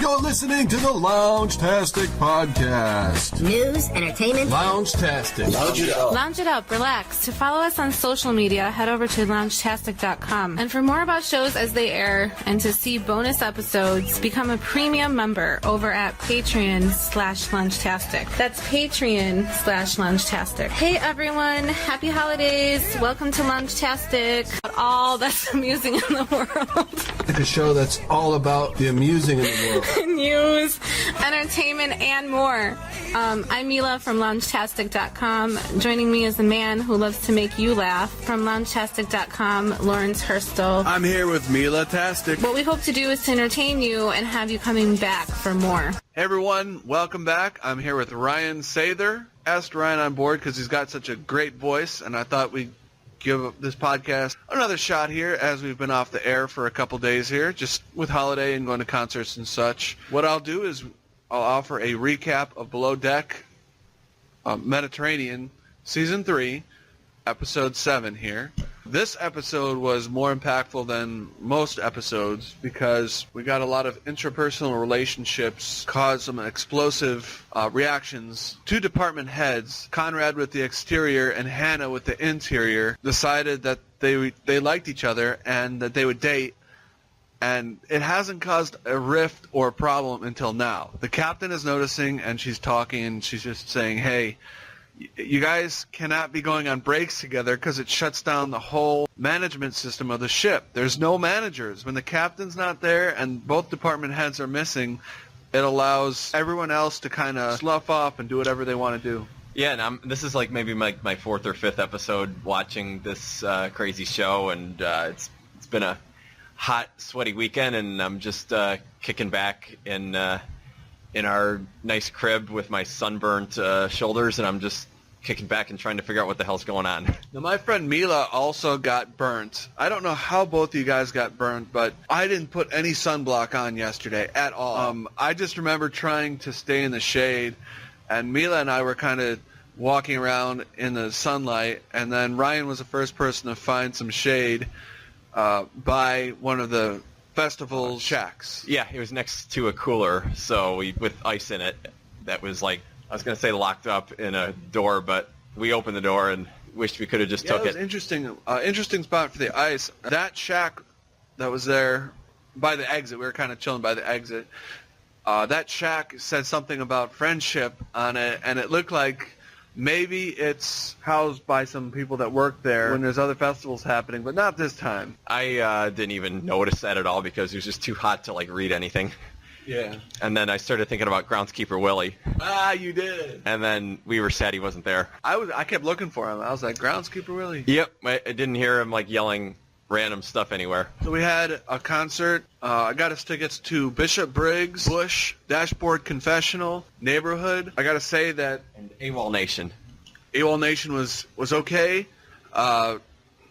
You're listening to the Loungtastic podcast. News, entertainment. Loungtastic. Lounge it up. Lounge it up, relax. To follow us on social media, head over to loungtastic.com. And for more about shows as they air and to see bonus episodes, become a premium member over at Patreon/Loungtastic. That's Patreon/Loungtastic. Hey everyone, happy holidays. Welcome to Loungtastic. All that's amusing in the world. A show that's all about the amusing in the world. News, entertainment, and more. I'm Mila from Loungtastic.com. Joining me is the man who loves to make you laugh from Loungtastic.com, Lawrence Hurstel. I'm here with Mila Tastic. What we hope to do is to entertain you and have you coming back for more. Hey everyone, welcome back. I'm here with Ryan Sather. Asked Ryan on board because he's got such a great voice, and I thought we'd give this podcast another shot here as we've been off the air for a couple days here, just with holiday and going to concerts and such. What I'll do is I'll offer a recap of Below Deck Mediterranean Season 3, Episode 7 here. This episode was more impactful than most episodes because we got a lot of intrapersonal relationships, caused some explosive reactions. Two department heads, Conrad with the exterior and Hannah with the interior, decided that they liked each other and that they would date. And it hasn't caused a rift or a problem until now. The captain is noticing, and she's talking, and she's just saying, hey, you guys cannot be going on breaks together because it shuts down the whole management system of the ship. There's no managers. When the captain's not there and both department heads are missing, it allows everyone else to kind of slough off and do whatever they want to do. Yeah, and this is like maybe my fourth or fifth episode watching this crazy show, and it's been a hot, sweaty weekend, and I'm just kicking back in our nice crib with my sunburnt shoulders, and I'm just kicking back and trying to figure out what the hell's going on. Now, my friend Mila also got burnt. I don't know how both of you guys got burnt, but I didn't put any sunblock on yesterday at all. I just remember trying to stay in the shade, and Mila and I were kind of walking around in the sunlight, and then Ryan was the first person to find some shade by one of the festival shacks. Yeah, it was next to a cooler, so with ice in it. That was like, I was going to say locked up in a door, but we opened the door and wished we could have just took it. It was interesting spot for the ice. That shack that was there by the exit, we were kind of chilling by the exit. That shack said something about friendship on it, and it looked like maybe it's housed by some people that work there when there's other festivals happening, but not this time. I didn't even notice that at all because it was just too hot to like read anything. Yeah. And then I started thinking about groundskeeper Willie. Ah, you did. And then we were sad he wasn't there. I kept looking for him. I was like, groundskeeper Willie? Yep. I didn't hear him like yelling random stuff anywhere. So we had a concert. I got us tickets to Bishop Briggs, Bush, Dashboard Confessional, Neighborhood. I got to say that... And AWOL Nation. AWOL Nation was okay. I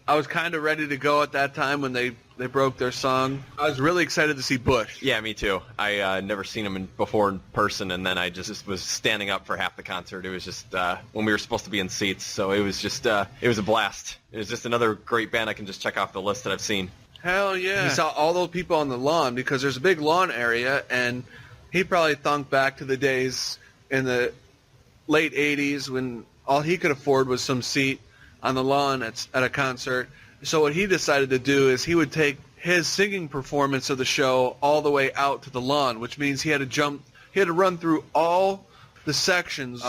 was kind of ready to go at that time when they broke their song. I was really excited to see Bush. Yeah, me too. I never seen him before in person, and then I just was standing up for half the concert. It was just when we were supposed to be in seats, so it was just it was a blast. It was just another great band I can just check off the list that I've seen. Hell yeah. You saw all those people on the lawn because there's a big lawn area, and he probably thunk back to the days in the late 80s when all he could afford was some seat on the lawn at a concert. So what he decided to do is he would take his singing performance of the show all the way out to the lawn, which means he had to run through all the sections.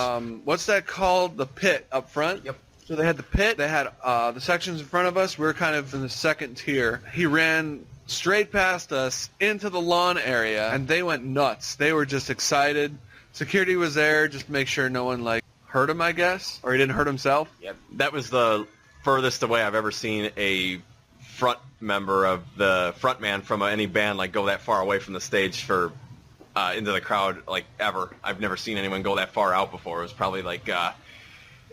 What's that called? The pit up front? Yep. So they had the pit, they had the sections in front of us. We were kind of in the second tier. He ran straight past us into the lawn area, and they went nuts. They were just excited. Security was there just to make sure no one hurt him, I guess, or he didn't hurt himself. Yep. That was the furthest away I've ever seen a front member of the frontman from any band go that far away from the stage for into the crowd ever. I've never seen anyone go that far out before. It was probably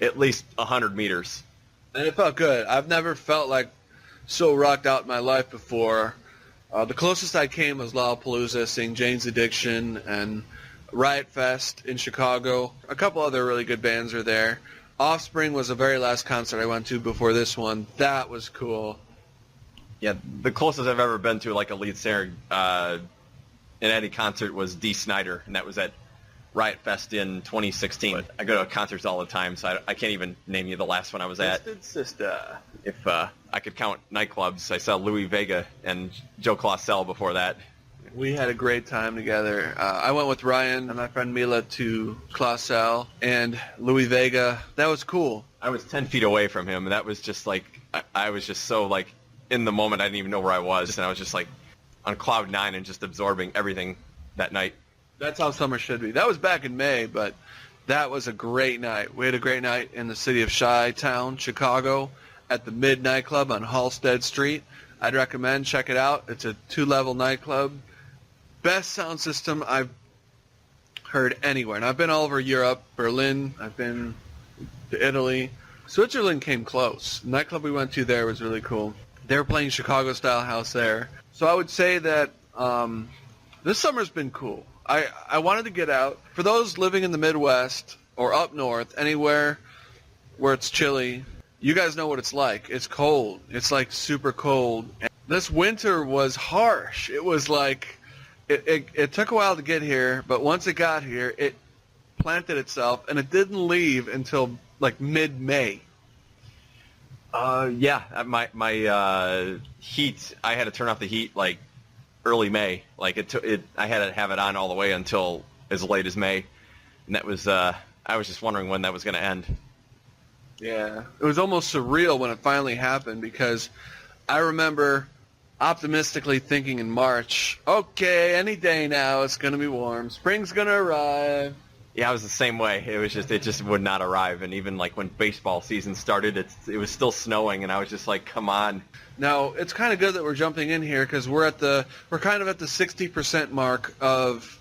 at least 100 meters. And it felt good. I've never felt so rocked out in my life before. The closest I came was Lollapalooza, seeing Jane's Addiction and Riot Fest in Chicago. A couple other really good bands are there. Offspring was the very last concert I went to before this one. That was cool. Yeah, the closest I've ever been to a lead singer in any concert was Dee Snider, and that was at Riot Fest in 2016. I go to concerts all the time, so I can't even name you the last one I was at. Twisted Sister. If I could count nightclubs, I saw Louis Vega and Joe Claussell before that. We had a great time together. I went with Ryan and my friend Mila to Claussell and Louis Vega. That was cool. I was 10 feet away from him, and that was just like, I was just so like in the moment, I didn't even know where I was, and I was just like on cloud nine and just absorbing everything that night. That's how summer should be. That was back in May, but that was a great night. We had a great night in the city of Chi-Town, Chicago, at the Mid Nightclub on Halsted Street. I'd recommend, check it out. It's a 2-level nightclub. Best sound system I've heard anywhere. And I've been all over Europe, Berlin. I've been to Italy. Switzerland came close. The nightclub we went to there was really cool. They were playing Chicago-style house there. So I would say that this summer's been cool. I wanted to get out. For those living in the Midwest or up north, anywhere where it's chilly, you guys know what it's like. It's cold. It's like super cold. And this winter was harsh. It was like, it took a while to get here, but once it got here, it planted itself, and it didn't leave until like mid-May. Yeah, my heat, I had to turn off the heat like early May. Like I had to have it on all the way until as late as May, and that was I was just wondering when that was going to end. Yeah, it was almost surreal when it finally happened, because I remember optimistically thinking in March, okay, any day now it's going to be warm, spring's going to arrive. Yeah, I was the same way. It just would not arrive, and even like when baseball season started, it was still snowing, and I was just like, come on. Now, it's kind of good that we're jumping in here, because we're kind of at the 60% mark of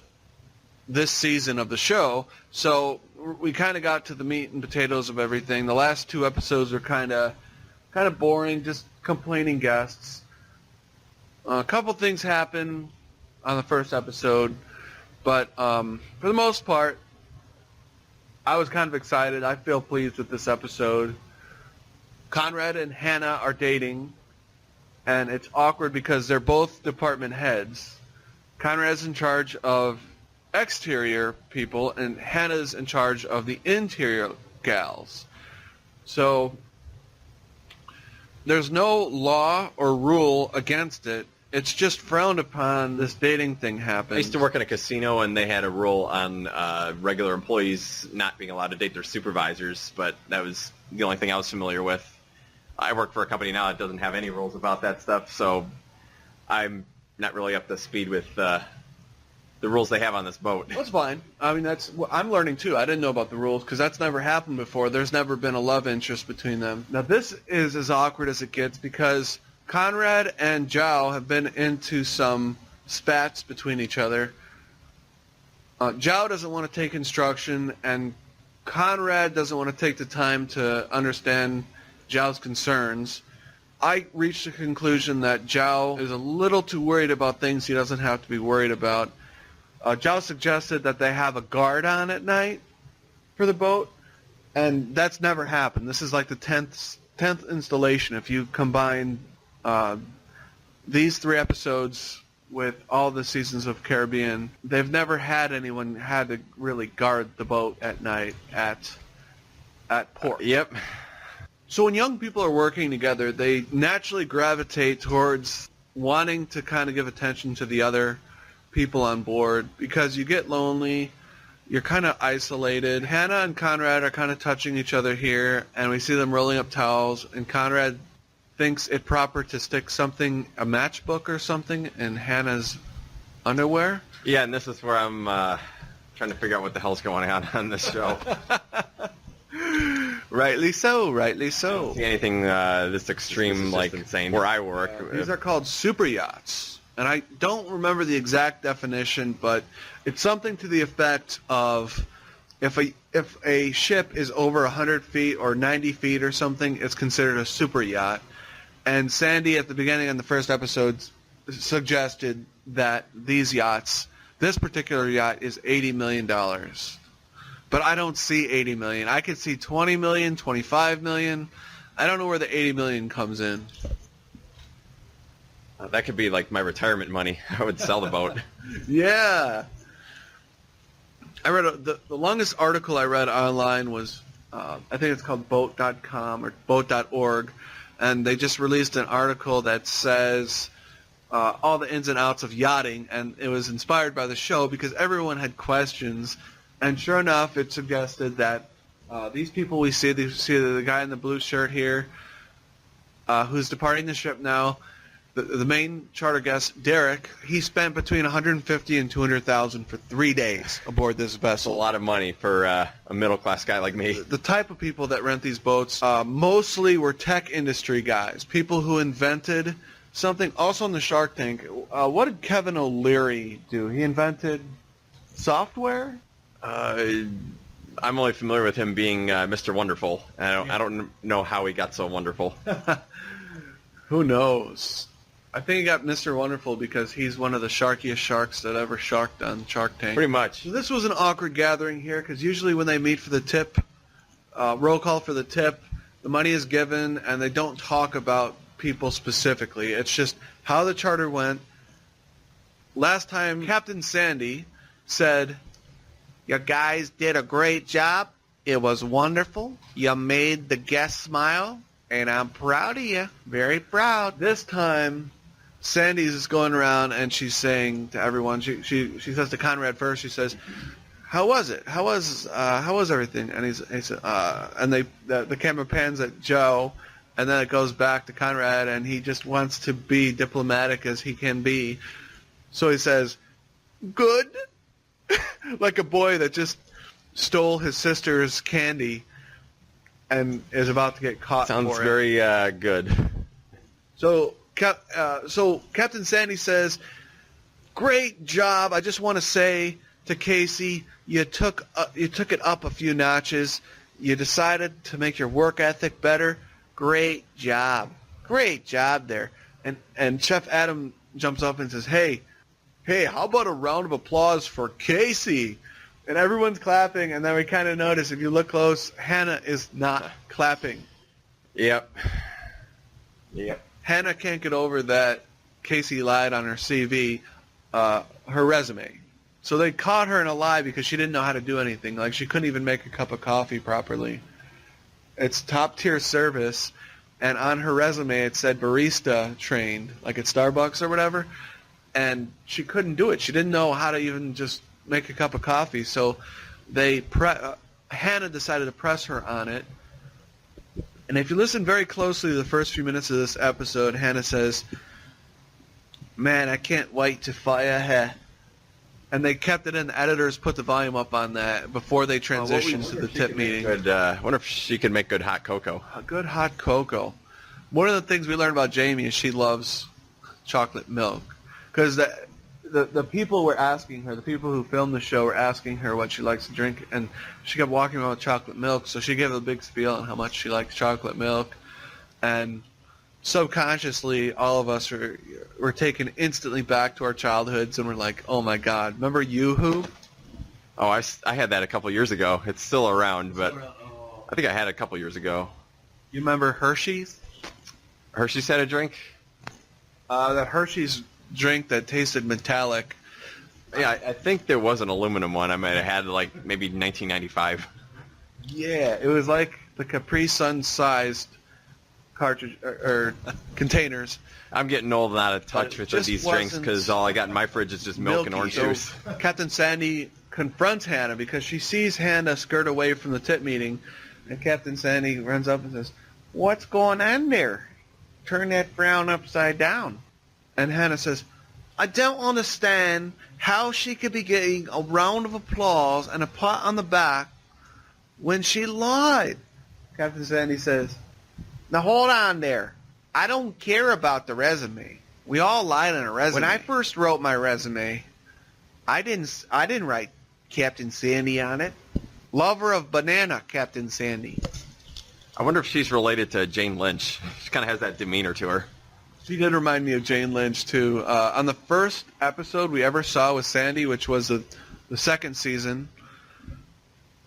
this season of the show, so we kind of got to the meat and potatoes of everything. The last 2 episodes are kind of boring, just complaining guests. A couple things happened on the first episode, but for the most part, I was kind of excited. I feel pleased with this episode. Conrad and Hannah are dating, and it's awkward because they're both department heads. Conrad's in charge of exterior people, and Hannah's in charge of the interior gals. So there's no law or rule against it. It's just frowned upon. This dating thing happens. I used to work in a casino, and they had a rule on regular employees not being allowed to date their supervisors, but that was the only thing I was familiar with. I work for a company now that doesn't have any rules about that stuff, so I'm not really up to speed with the rules they have on this boat. That's fine. I mean, I'm learning too. I didn't know about the rules because that's never happened before. There's never been a love interest between them. Now, this is as awkward as it gets because Conrad and Zhao have been into some spats between each other. Zhao doesn't want to take instruction, and Conrad doesn't want to take the time to understand Zhao's concerns. I reached the conclusion that Zhao is a little too worried about things he doesn't have to be worried about. Zhao suggested that they have a guard on at night for the boat, and that's never happened. This is like the 10th installation. If you combine these 3 episodes with all the seasons of Caribbean, they've never had anyone had to really guard the boat at night at port. Yep. So when young people are working together, they naturally gravitate towards wanting to kind of give attention to the other people on board because you get lonely, you're kind of isolated. Hannah and Conrad are kind of touching each other here, and we see them rolling up towels, and Conrad thinks it proper to stick something, a matchbook or something, in Hannah's underwear. Yeah, and this is where I'm trying to figure out what the hell's going on this show. Rightly so, rightly so. See anything this extreme, like insane. Where I work. These are called super yachts, and I don't remember the exact definition, but it's something to the effect of if a ship is over 100 feet or 90 feet or something, it's considered a super yacht. And Sandy, at the beginning of the first episode, suggested that this particular yacht, is $80 million. But I don't see $80 million. I could see $20 million, $25 million. I don't know where the $80 million comes in. That could be like my retirement money. I would sell the boat. Yeah. I read the longest article I read online was, I think it's called boat.com or boat.org, and they just released an article that says all the ins and outs of yachting, and it was inspired by the show because everyone had questions, and sure enough, it suggested that these people we see the guy in the blue shirt here, who's departing the ship now, the main charter guest, Derek, he spent between $150,000 and $200,000 for 3 days aboard this vessel. A lot of money for a middle-class guy like me. The type of people that rent these boats mostly were tech industry guys, people who invented something. Also in the Shark Tank, what did Kevin O'Leary do? He invented software? I'm only familiar with him being Mr. Wonderful. I don't know how he got so wonderful. Who knows? I think he got Mr. Wonderful because he's one of the sharkiest sharks that ever sharked on Shark Tank. Pretty much. So this was an awkward gathering here because usually when they meet for the tip, roll call for the tip, the money is given and they don't talk about people specifically. It's just how the charter went. Last time, Captain Sandy said, "You guys did a great job. It was wonderful. You made the guests smile, and I'm proud of you. Very proud." This time, Sandy's is going around and she's saying to everyone. She says to Conrad first. She says, "How was it? How was everything?" And he said, and the camera pans at Joe, and then it goes back to Conrad, and he just wants to be diplomatic as he can be. So he says, "Good," like a boy that just stole his sister's candy and is about to get caught. Sounds for it. very good. So Captain Sandy says, "Great job. I just want to say to Casey, you took it up a few notches. You decided to make your work ethic better. Great job. Great job there." And Chef Adam jumps up and says, Hey, how about a round of applause for Casey?" And everyone's clapping, and then we kind of notice, if you look close, Hannah is not clapping. Yep. Hannah can't get over that Casey lied on her CV, her resume. So they caught her in a lie because she didn't know how to do anything. Like, she couldn't even make a cup of coffee properly. It's top-tier service, and on her resume it said barista trained, like at Starbucks or whatever, and she couldn't do it. She didn't know how to even just make a cup of coffee. So Hannah decided to press her on it. And if you listen very closely to the first few minutes of this episode, Hannah says, "Man, I can't wait to fire her." And they kept it in. The editors put the volume up on that before they transitioned to the tip meeting. I wonder if she could make good hot cocoa. A good hot cocoa. One of the things we learned about Jamie is she loves chocolate milk. Because the people were asking her, the people who filmed the show were asking her what she likes to drink, and she kept walking around with chocolate milk, so she gave a big spiel on how much she likes chocolate milk. And subconsciously, all of us were taken instantly back to our childhoods, and we're like, oh my God, remember Yoo-Hoo? Oh, I had that a couple years ago. It's still around, but I think I had it a couple years ago. You remember Hershey's? Hershey's had a drink? That Hershey's drink that tasted metallic. Yeah, I think there was an aluminum one. I might have had like maybe 1995. Yeah, it was like the Capri Sun sized cartridge or containers. I'm getting old and out of touch with these drinks because all I got in my fridge is just milk and orange juice. Captain Sandy confronts Hannah because she sees Hannah skirt away from the tip meeting, and Captain Sandy runs up and says, "What's going on there? Turn that frown upside down." And Hannah says, "I don't understand how she could be getting a round of applause and a pat on the back when she lied." Captain Sandy says, "Now hold on there. I don't care about the resume. We all lied on a resume. When I first wrote my resume, I didn't write Captain Sandy on it. Lover of banana, Captain Sandy." I wonder if she's related to Jane Lynch. She kind of has that demeanor to her. She did remind me of Jane Lynch, too. On the first episode we ever saw with Sandy, which was the second season,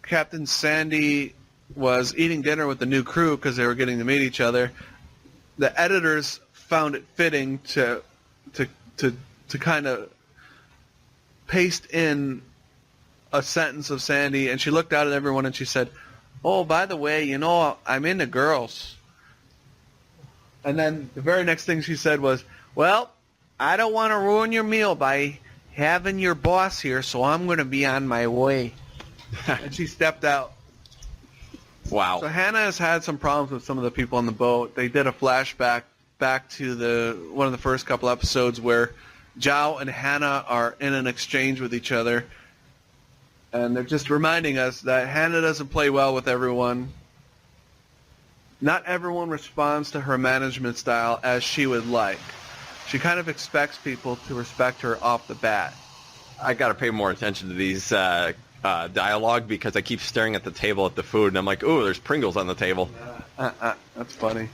Captain Sandy was eating dinner with the new crew because they were getting to meet each other. The editors found it fitting to to kind of paste in a sentence of Sandy, and she looked out at everyone and she said, "Oh, by the way, you know, I'm into girls." And then the very next thing she said was, "Well, I don't want to ruin your meal by having your boss here, so I'm going to be on my way." And she stepped out. Wow. So Hannah has had some problems with some of the people on the boat. They did a flashback back to one of the first couple episodes where Zhao and Hannah are in an exchange with each other. And they're just reminding us that Hannah doesn't play well with everyone. Not everyone responds to her management style as she would like. She kind of expects people to respect her off the bat. I got to pay more attention to these dialogue because I keep staring at the table at the food, and I'm like, ooh, there's Pringles on the table. That's funny.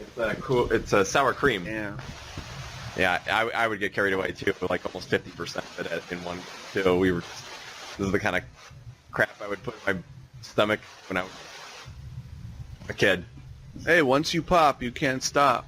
It's cool. It's a sour cream. Yeah. Yeah, I would get carried away too, like almost 50% of it in one too. This is the kind of crap I would put in my stomach when I was a kid. Hey, once you pop, you can't stop.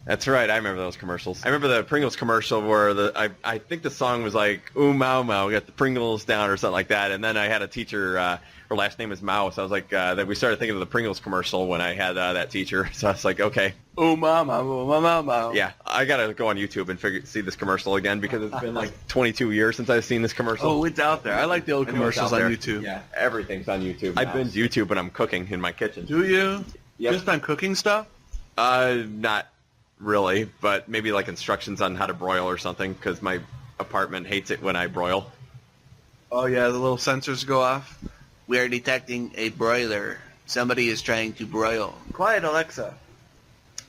That's right. I remember those commercials. I remember the Pringles commercial where I think the song was like, "Ooh, Mao Mao, we got the Pringles down," or something like that. And then I had a teacher, her last name is Mao, so I was like, that we started thinking of the Pringles commercial when I had that teacher. So I was like, okay. Ooh, mama, ooh, mama, mama. Yeah, I got to go on YouTube and see this commercial again because it's been like 22 years since I've seen this commercial. Oh, it's out there. I like the old commercials on YouTube. Yeah, everything's on YouTube. I binge YouTube when I'm cooking in my kitchen. Do you? Yep. Just on cooking stuff? Not really, but maybe like instructions on how to broil or something because my apartment hates it when I broil. Oh, yeah, the little sensors go off. We are detecting a broiler. Somebody is trying to broil. Quiet, Alexa.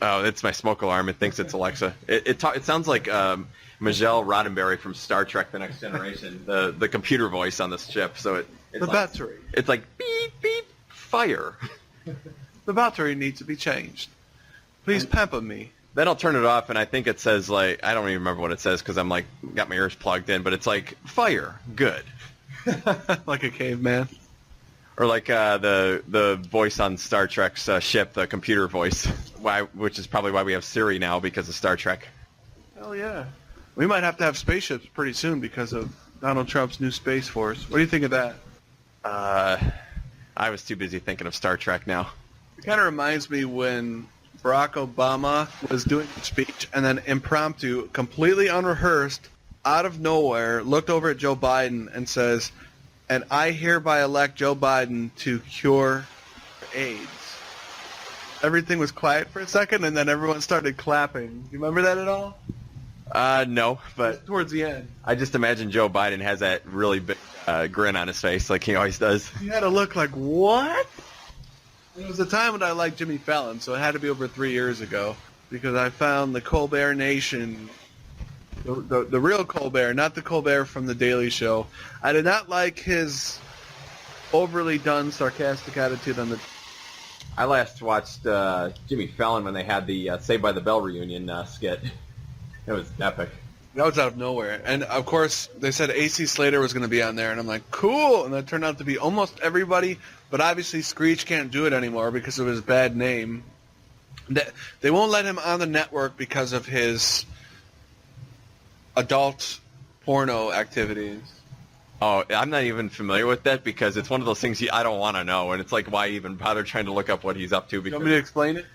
Oh, it's my smoke alarm. It thinks it's Alexa. It sounds like Majel Roddenberry from Star Trek: The Next Generation, the computer voice on this ship. So it's the like, battery. It's like beep beep fire. The battery needs to be changed. Please pamper me. Then I'll turn it off, and I think it says like I don't even remember what it says because I'm like got my ears plugged in, but it's like fire, good, like a caveman. Or like the voice on Star Trek's ship, the computer voice, which is probably why we have Siri now because of Star Trek. Hell yeah. We might have to have spaceships pretty soon because of Donald Trump's new Space Force. What do you think of that? I was too busy thinking of Star Trek now. It kind of reminds me when Barack Obama was doing a speech and then impromptu, completely unrehearsed, out of nowhere, looked over at Joe Biden and says, "And I hereby elect Joe Biden to cure AIDS." Everything was quiet for a second, and then everyone started clapping. Do you remember that at all? No, but towards the end. I just imagine Joe Biden has that really big grin on his face like he always does. He had a look like, what? It was a time when I liked Jimmy Fallon, so it had to be over 3 years ago, because I found the Colbert Nation, the real Colbert, not the Colbert from The Daily Show. I did not like his overly done sarcastic attitude on the... I last watched Jimmy Fallon when they had the Saved by the Bell reunion skit. It was epic. That was out of nowhere. And, of course, they said AC Slater was going to be on there, and I'm like, cool! And that turned out to be almost everybody, but obviously Screech can't do it anymore because of his bad name. They won't let him on the network because of his adult porno activities. Oh, I'm not even familiar with that because it's one of those things I don't want to know, and it's like, why even bother trying to look up what he's up to? Because You want me to explain it?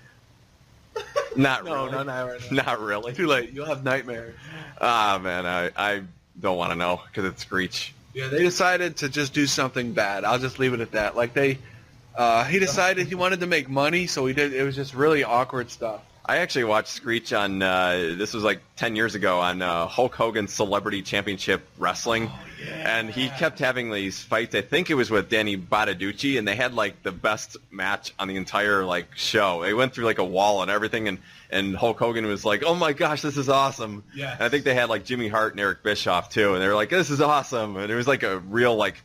Not No, really. not right now. Not really. Too late. You'll have nightmares. Ah, man, I don't want to know because it's Screech. Yeah, they decided to just do something bad. I'll just leave it at that. Like he decided he wanted to make money, so he did. It was just really awkward stuff. I actually watched Screech on, this was like 10 years ago, on Hulk Hogan's Celebrity Championship Wrestling. Oh, yeah. And he kept having these fights. I think it was with Danny Bottaducci, and they had like the best match on the entire like show. They went through like a wall and everything, and Hulk Hogan was like, oh my gosh, this is awesome. Yes. And I think they had like Jimmy Hart and Eric Bischoff too, and they were like, this is awesome. And it was like a real like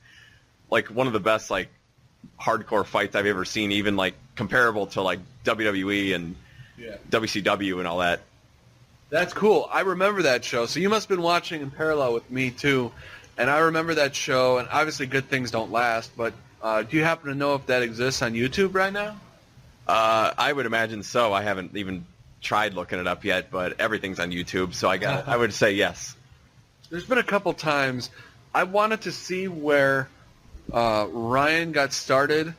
one of the best like hardcore fights I've ever seen, even like comparable to like WWE and WCW and all that. That's cool. I remember that show. So you must have been watching in parallel with me too. And I remember that show, and obviously good things don't last, but do you happen to know if that exists on YouTube right now? I would imagine so. I haven't even tried looking it up yet, but everything's on YouTube, so I would say yes. There's been a couple times I wanted to see where Ryan got started.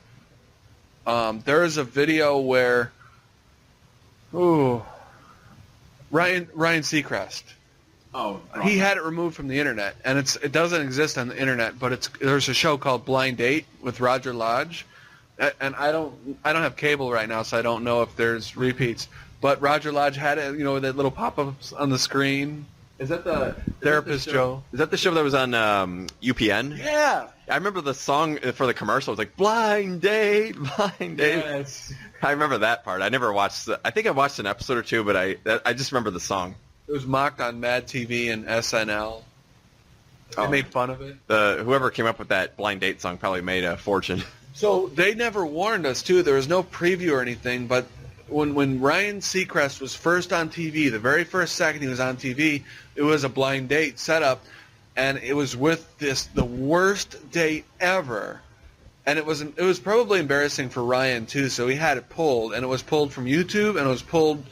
There is a video where Ryan Seacrest. Oh, He had it removed from the internet, and it doesn't exist on the internet. But there's a show called Blind Date with Roger Lodge, and I don't have cable right now, so I don't know if there's repeats. But Roger Lodge had it, that little pop-ups on the screen. Is that the Therapist Joe? Is that the show that was on UPN? Yeah. I remember the song for the commercial. It was like Blind Date, Blind Date. Yes. I remember that part. I never watched. I think I watched an episode or two, but I just remember the song. It was mocked on Mad TV and SNL. They made fun of it. Whoever came up with that Blind Date song probably made a fortune. So they never warned us, too. There was no preview or anything, but when Ryan Seacrest was first on TV, the very first second he was on TV, it was a blind date setup, and it was with the worst date ever. And it was probably embarrassing for Ryan, too, so he had it pulled, and it was pulled from YouTube, and it was pulled...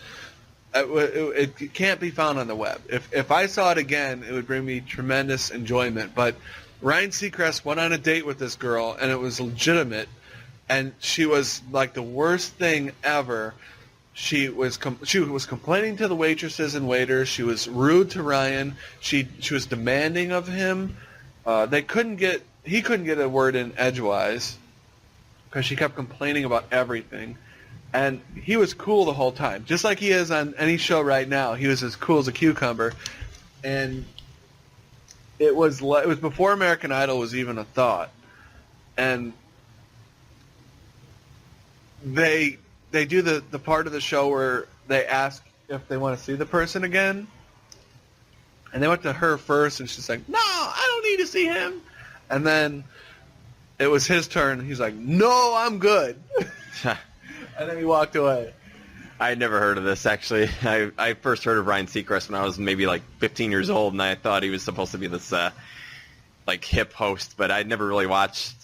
It can't be found on the web. If I saw it again, it would bring me tremendous enjoyment. But Ryan Seacrest went on a date with this girl, and it was legitimate, and she was like the worst thing ever. She was complaining to the waitresses and waiters. She was rude to Ryan. She was demanding of him. He couldn't get a word in edgewise because she kept complaining about everything. And he was cool the whole time, just like he is on any show right now. He was as cool as a cucumber, and it was before American Idol was even a thought. And they do the part of the show where they ask if they want to see the person again, and they went to her first, and she's like, "No, I don't need to see him." And then it was his turn. He's like, "No, I'm good." And then he walked away. I had never heard of this, actually. I first heard of Ryan Seacrest when I was maybe like 15 years old, and I thought he was supposed to be this like hip host, but I'd never really watched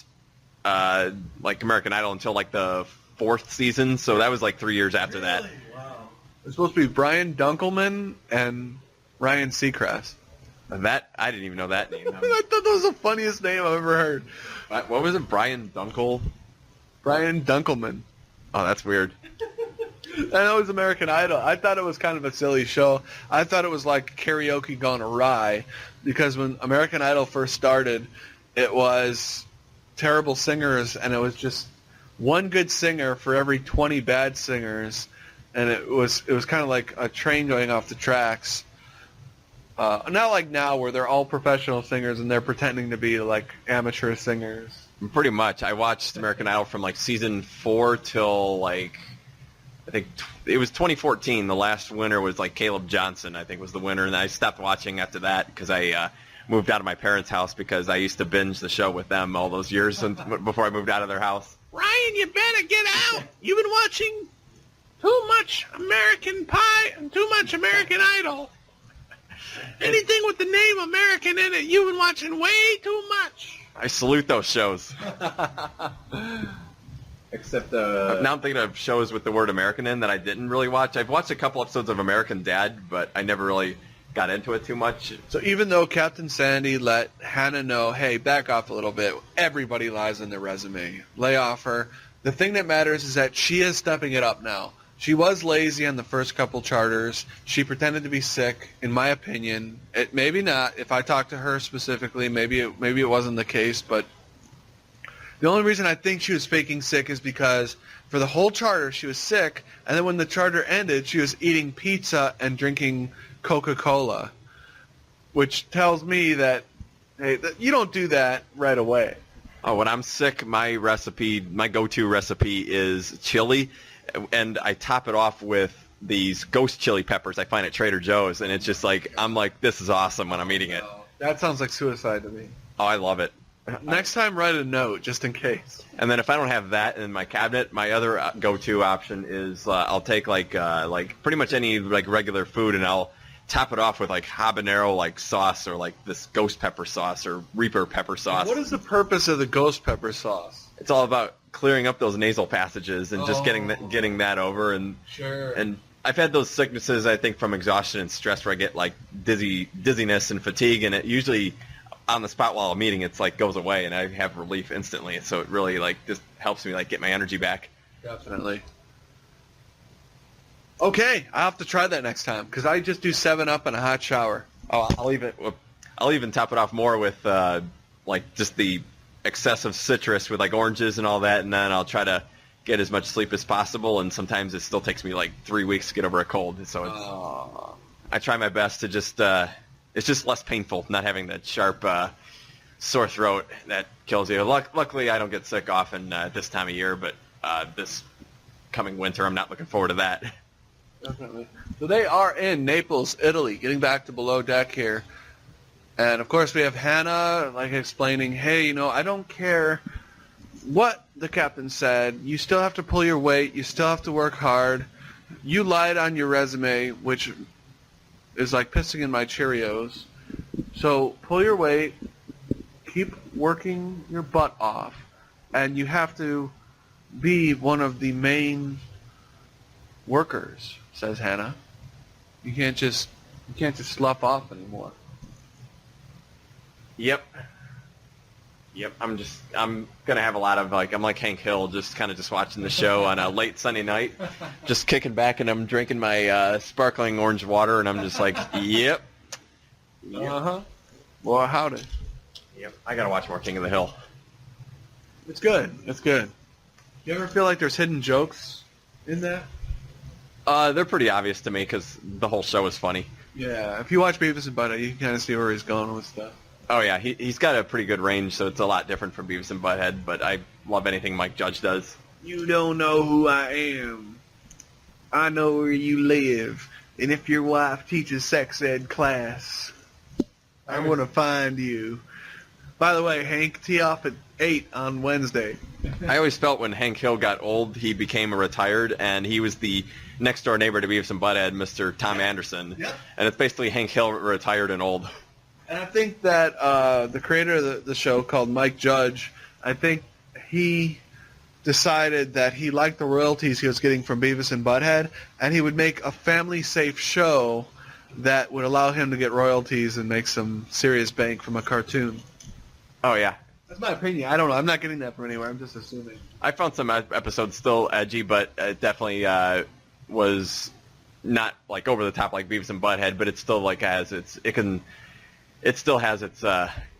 like American Idol until like the 4th season, so that was like 3 years after that. Wow. It's supposed to be Brian Dunkelman and Ryan Seacrest. That I didn't even know that name. I thought that was the funniest name I've ever heard. What was it? Brian Dunkelman. Oh, that's weird. I know it was American Idol. I thought it was kind of a silly show. I thought it was like karaoke gone awry, because when American Idol first started, it was terrible singers, and it was just one good singer for every 20 bad singers, and it was kind of like a train going off the tracks. Not like now where they're all professional singers and they're pretending to be like amateur singers. Pretty much. I watched American Idol from like season 4 till like I think it was 2014. The last winner was like Caleb Johnson, I think, was the winner, and I stopped watching after that because I moved out of my parents' house because I used to binge the show with them all those years before I moved out of their house. Ryan, you better get out. You've been watching too much American Pie and too much American Idol. Anything with the name American in it, you've been watching way too much. I salute those shows. Except now I'm thinking of shows with the word American in that I didn't really watch. I've watched a couple episodes of American Dad, but I never really got into it too much. So even though Captain Sandy let Hannah know, hey, back off a little bit, everybody lies in their resume. Lay off her. The thing that matters is that she is stepping it up now. She was lazy on the first couple charters. She pretended to be sick, in my opinion. Maybe not. If I talked to her specifically, maybe it wasn't the case. But the only reason I think she was faking sick is because for the whole charter she was sick, and then when the charter ended, she was eating pizza and drinking Coca-Cola, which tells me that, hey, you don't do that right away. Oh, when I'm sick, my go-to recipe is chili. And I top it off with these ghost chili peppers I find at Trader Joe's, and it's just like, I'm like, this is awesome when I'm eating it. That sounds like suicide to me. Oh, I love it. Next time, write a note, just in case. And then if I don't have that in my cabinet, my other go-to option is I'll take like pretty much any like regular food, and I'll top it off with like habanero like sauce, or like this ghost pepper sauce or Reaper pepper sauce. What is the purpose of the ghost pepper sauce? It's all about clearing up those nasal passages and just getting that over, and sure. And I've had those sicknesses, I think, from exhaustion and stress where I get like dizziness and fatigue, and it usually on the spot while I'm eating, it's like goes away, and I have relief instantly. So it really like just helps me like get my energy back. Definitely. Okay, I'll have to try that next time because I just do 7-Up and a hot shower. Oh, I'll even top it off more with like just the excessive citrus with like oranges and all that, and then I'll try to get as much sleep as possible. And sometimes it still takes me like 3 weeks to get over a cold. So I try my best to just it's just less painful not having that sharp sore throat that kills you. Luckily, I don't get sick often this time of year, but this coming winter, I'm not looking forward to that. Definitely. So they are in Naples, Italy, getting back to Below Deck here. And, of course, we have Hannah, like, explaining, hey, I don't care what the captain said. You still have to pull your weight. You still have to work hard. You lied on your resume, which is like pissing in my Cheerios. So pull your weight. Keep working your butt off. And you have to be one of the main workers, says Hannah. You can't just slough off anymore. Yep. I'm gonna have a lot of I'm like Hank Hill, just kind of just watching the show on a late Sunday night, just kicking back, and I'm drinking my sparkling orange water, and I'm just like, yep. Well, howdy. Yep. I gotta watch more King of the Hill. It's good. It's good. You ever feel like there's hidden jokes in that? They're pretty obvious to me because the whole show is funny. Yeah, if you watch Beavis and Butthead, you can kind of see where he's going with stuff. Oh yeah, he's got a pretty good range, so it's a lot different from Beavis and Butthead. But I love anything Mike Judge does. You don't know who I am. I know where you live, and if your wife teaches sex ed class, I'm gonna find you. By the way, Hank, tee off at 8 on Wednesday. I always felt when Hank Hill got old, he became retired, and he was the next door neighbor to Beavis and Butthead, Mr. Tom Anderson. Yeah. And it's basically Hank Hill retired and old. And I think that the creator of the show, called Mike Judge, I think he decided that he liked the royalties he was getting from Beavis and Butthead, and he would make a family-safe show that would allow him to get royalties and make some serious bank from a cartoon. Oh, yeah. That's my opinion. I don't know. I'm not getting that from anywhere. I'm just assuming. I found some episodes still edgy, but it definitely was not like over the top like Beavis and Butthead, but it still like it still has its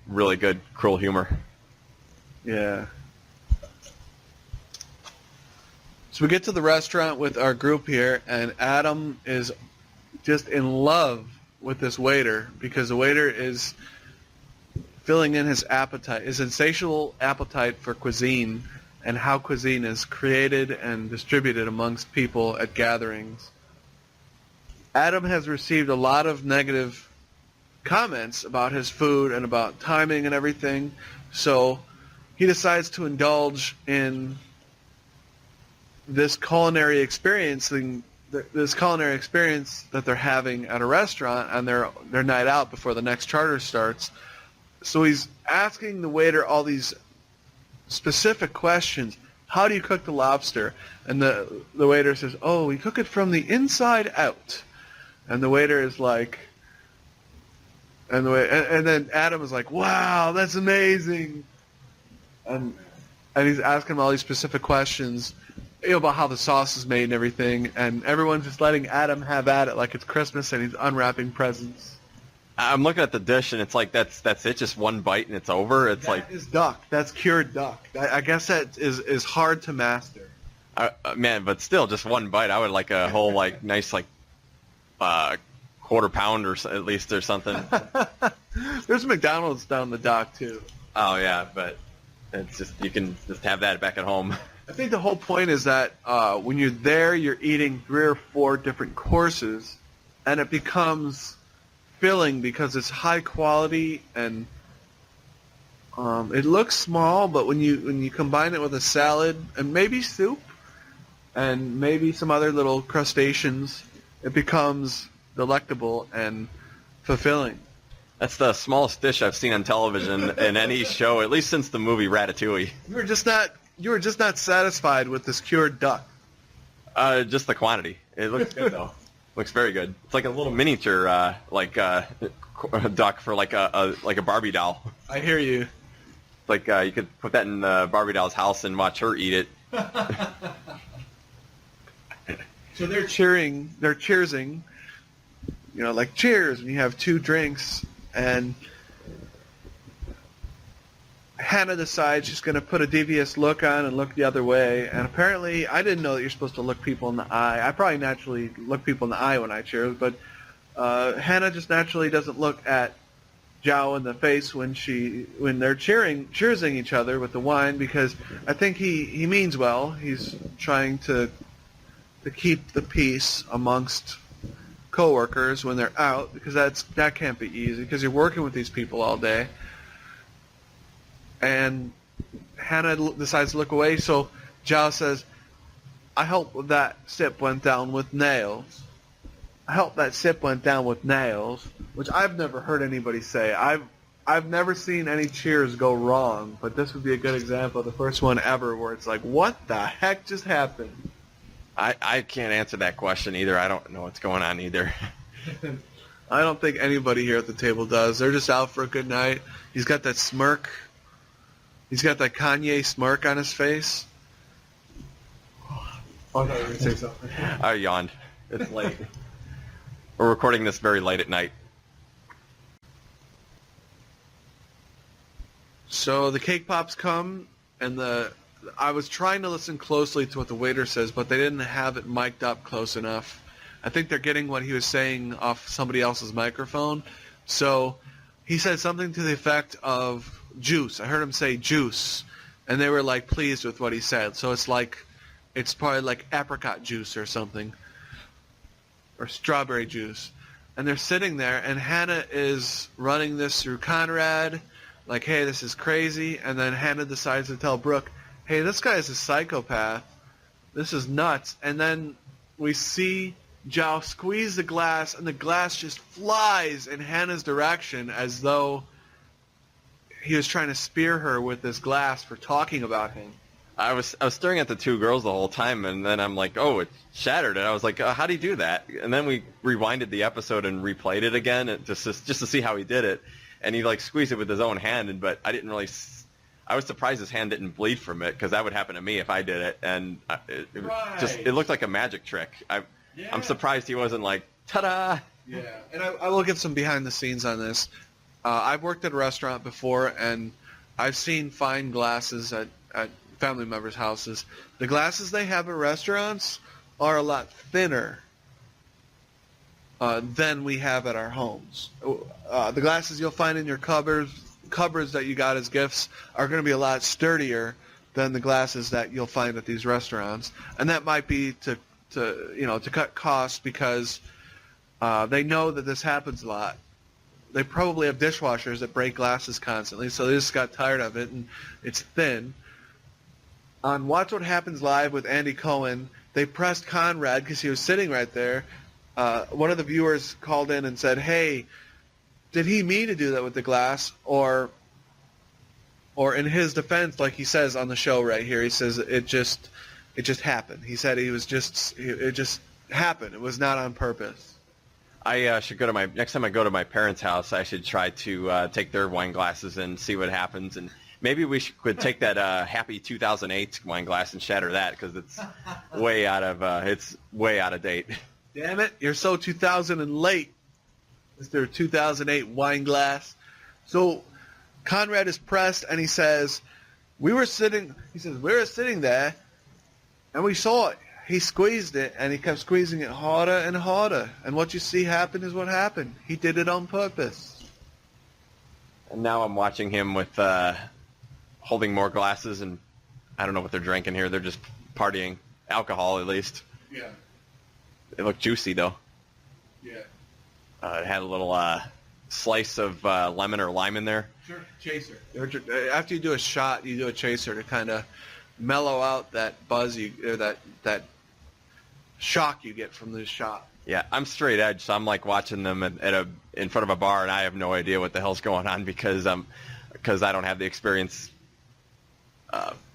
really good cruel humor. Yeah. So we get to the restaurant with our group here, and Adam is just in love with this waiter because the waiter is filling in his appetite, his insatiable appetite for cuisine and how cuisine is created and distributed amongst people at gatherings. Adam has received a lot of negative comments about his food and about timing and everything, so he decides to indulge in this culinary experience that they're having at a restaurant on their night out before the next charter starts. So he's asking the waiter all these specific questions. How do you cook the lobster? And the waiter says, oh, we cook it from the inside out. And the waiter is like, and then Adam is like, wow, that's amazing. And he's asking him all these specific questions about how the sauce is made and everything. And everyone's just letting Adam have at it like it's Christmas and he's unwrapping presents. I'm looking at the dish, and it's like that's it, just one bite, and it's over. It's that is duck. That's cured duck. I guess that is hard to master. Man, but still, just one bite. I would like a whole nice quarter pound or at least or something. There's McDonald's down the dock too. Oh yeah, but it's just you can just have that back at home. I think the whole point is that when you're there, you're eating 3 or 4 different courses, and it becomes filling because it's high quality and it looks small, but when you combine it with a salad and maybe soup and maybe some other little crustaceans, it becomes delectable and fulfilling. That's the smallest dish I've seen on television in any show, at least since the movie Ratatouille. You were just not satisfied with this cured duck. Just the quantity. It looks good though. Looks very good. It's like a little miniature, duck for like a Barbie doll. I hear you. Like you could put that in Barbie doll's house and watch her eat it. So they're cheersing, like cheers when you have two drinks, and Hannah decides she's going to put a devious look on and look the other way, and apparently I didn't know that you're supposed to look people in the eye. I probably naturally look people in the eye when I cheers, but Hannah just naturally doesn't look at Zhao in the face when they're cheersing each other with the wine, because I think he means well. He's trying to keep the peace amongst coworkers when they're out, because that can't be easy, because you're working with these people all day. And Hannah decides to look away, so Zhao says, I hope that sip went down with nails. I hope that sip went down with nails, which I've never heard anybody say. I've never seen any cheers go wrong, but this would be a good example, the first one ever, where it's like, what the heck just happened? I can't answer that question either. I don't know what's going on either. I don't think anybody here at the table does. They're just out for a good night. He's got that smirk. He's got that Kanye smirk on his face. Oh, I thought you were going to say something. I yawned. It's late. We're recording this very late at night. So the cake pops come, and I was trying to listen closely to what the waiter says, but they didn't have it mic'd up close enough. I think they're getting what he was saying off somebody else's microphone. So he said something to the effect of juice. I heard him say juice, and they were like pleased with what he said. So it's probably like apricot juice or something, or strawberry juice. And they're sitting there, and Hannah is running this through Conrad, like, hey, this is crazy. And then Hannah decides to tell Brooke, hey, this guy is a psychopath. This is nuts. And then we see Zhao squeeze the glass, and the glass just flies in Hannah's direction as though he was trying to spear her with this glass for talking about him. I was staring at the two girls the whole time, and then I'm like, oh, it shattered. And I was like, how do you do that? And then we rewinded the episode and replayed it again just to see how he did it. And he squeezed it with his own hand, but I didn't really. I was surprised his hand didn't bleed from it, because that would happen to me if I did it, and it looked like a magic trick. I'm surprised he wasn't like, ta-da! Yeah, and I will give some behind the scenes on this. I've worked at a restaurant before, and I've seen fine glasses at family members' houses. The glasses they have at restaurants are a lot thinner than we have at our homes. The glasses you'll find in your cupboards that you got as gifts are going to be a lot sturdier than the glasses that you'll find at these restaurants, and that might be to cut costs, because they know that this happens a lot. They probably have dishwashers that break glasses constantly, so they just got tired of it, and it's thin. On Watch What Happens Live with Andy Cohen, they pressed Conrad because he was sitting right there. One of the viewers called in and said, hey, did he mean to do that with the glass? Or in his defense, like he says on the show right here, he says it just happened. He said it just happened. It was not on purpose. I should go to next time I go to my parents' house, I should try to take their wine glasses and see what happens. And maybe we could take that Happy 2008 wine glass and shatter that, because it's way out of date. Damn it! You're so 2000 and late, Mr. 2008 wine glass. So Conrad is pressed, and he says, we were sitting there, and we saw it. He squeezed it, and he kept squeezing it harder and harder. And what you see happen is what happened. He did it on purpose. And now I'm watching him with holding more glasses, and I don't know what they're drinking here. They're just partying. Alcohol, at least. Yeah. They look juicy, though. Yeah. It had a little slice of lemon or lime in there. Sure. Chaser. After you do a shot, you do a chaser to kind of mellow out that buzz that shock you get from this shot. Yeah, I'm straight edge, so I'm like watching them in front of a bar, and I have no idea what the hell's going on because I don't have the experience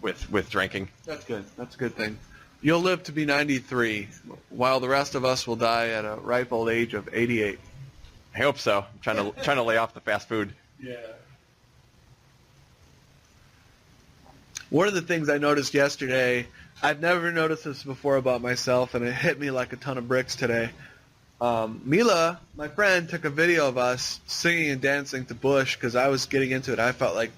with drinking. That's good. That's a good thing. You'll live to be 93, while the rest of us will die at a ripe old age of 88. I hope so. I'm trying to lay off the fast food. Yeah. One of the things I noticed yesterday, I've never noticed this before about myself, and it hit me like a ton of bricks today. Mila, my friend, took a video of us singing and dancing to Bush because I was getting into it. I felt like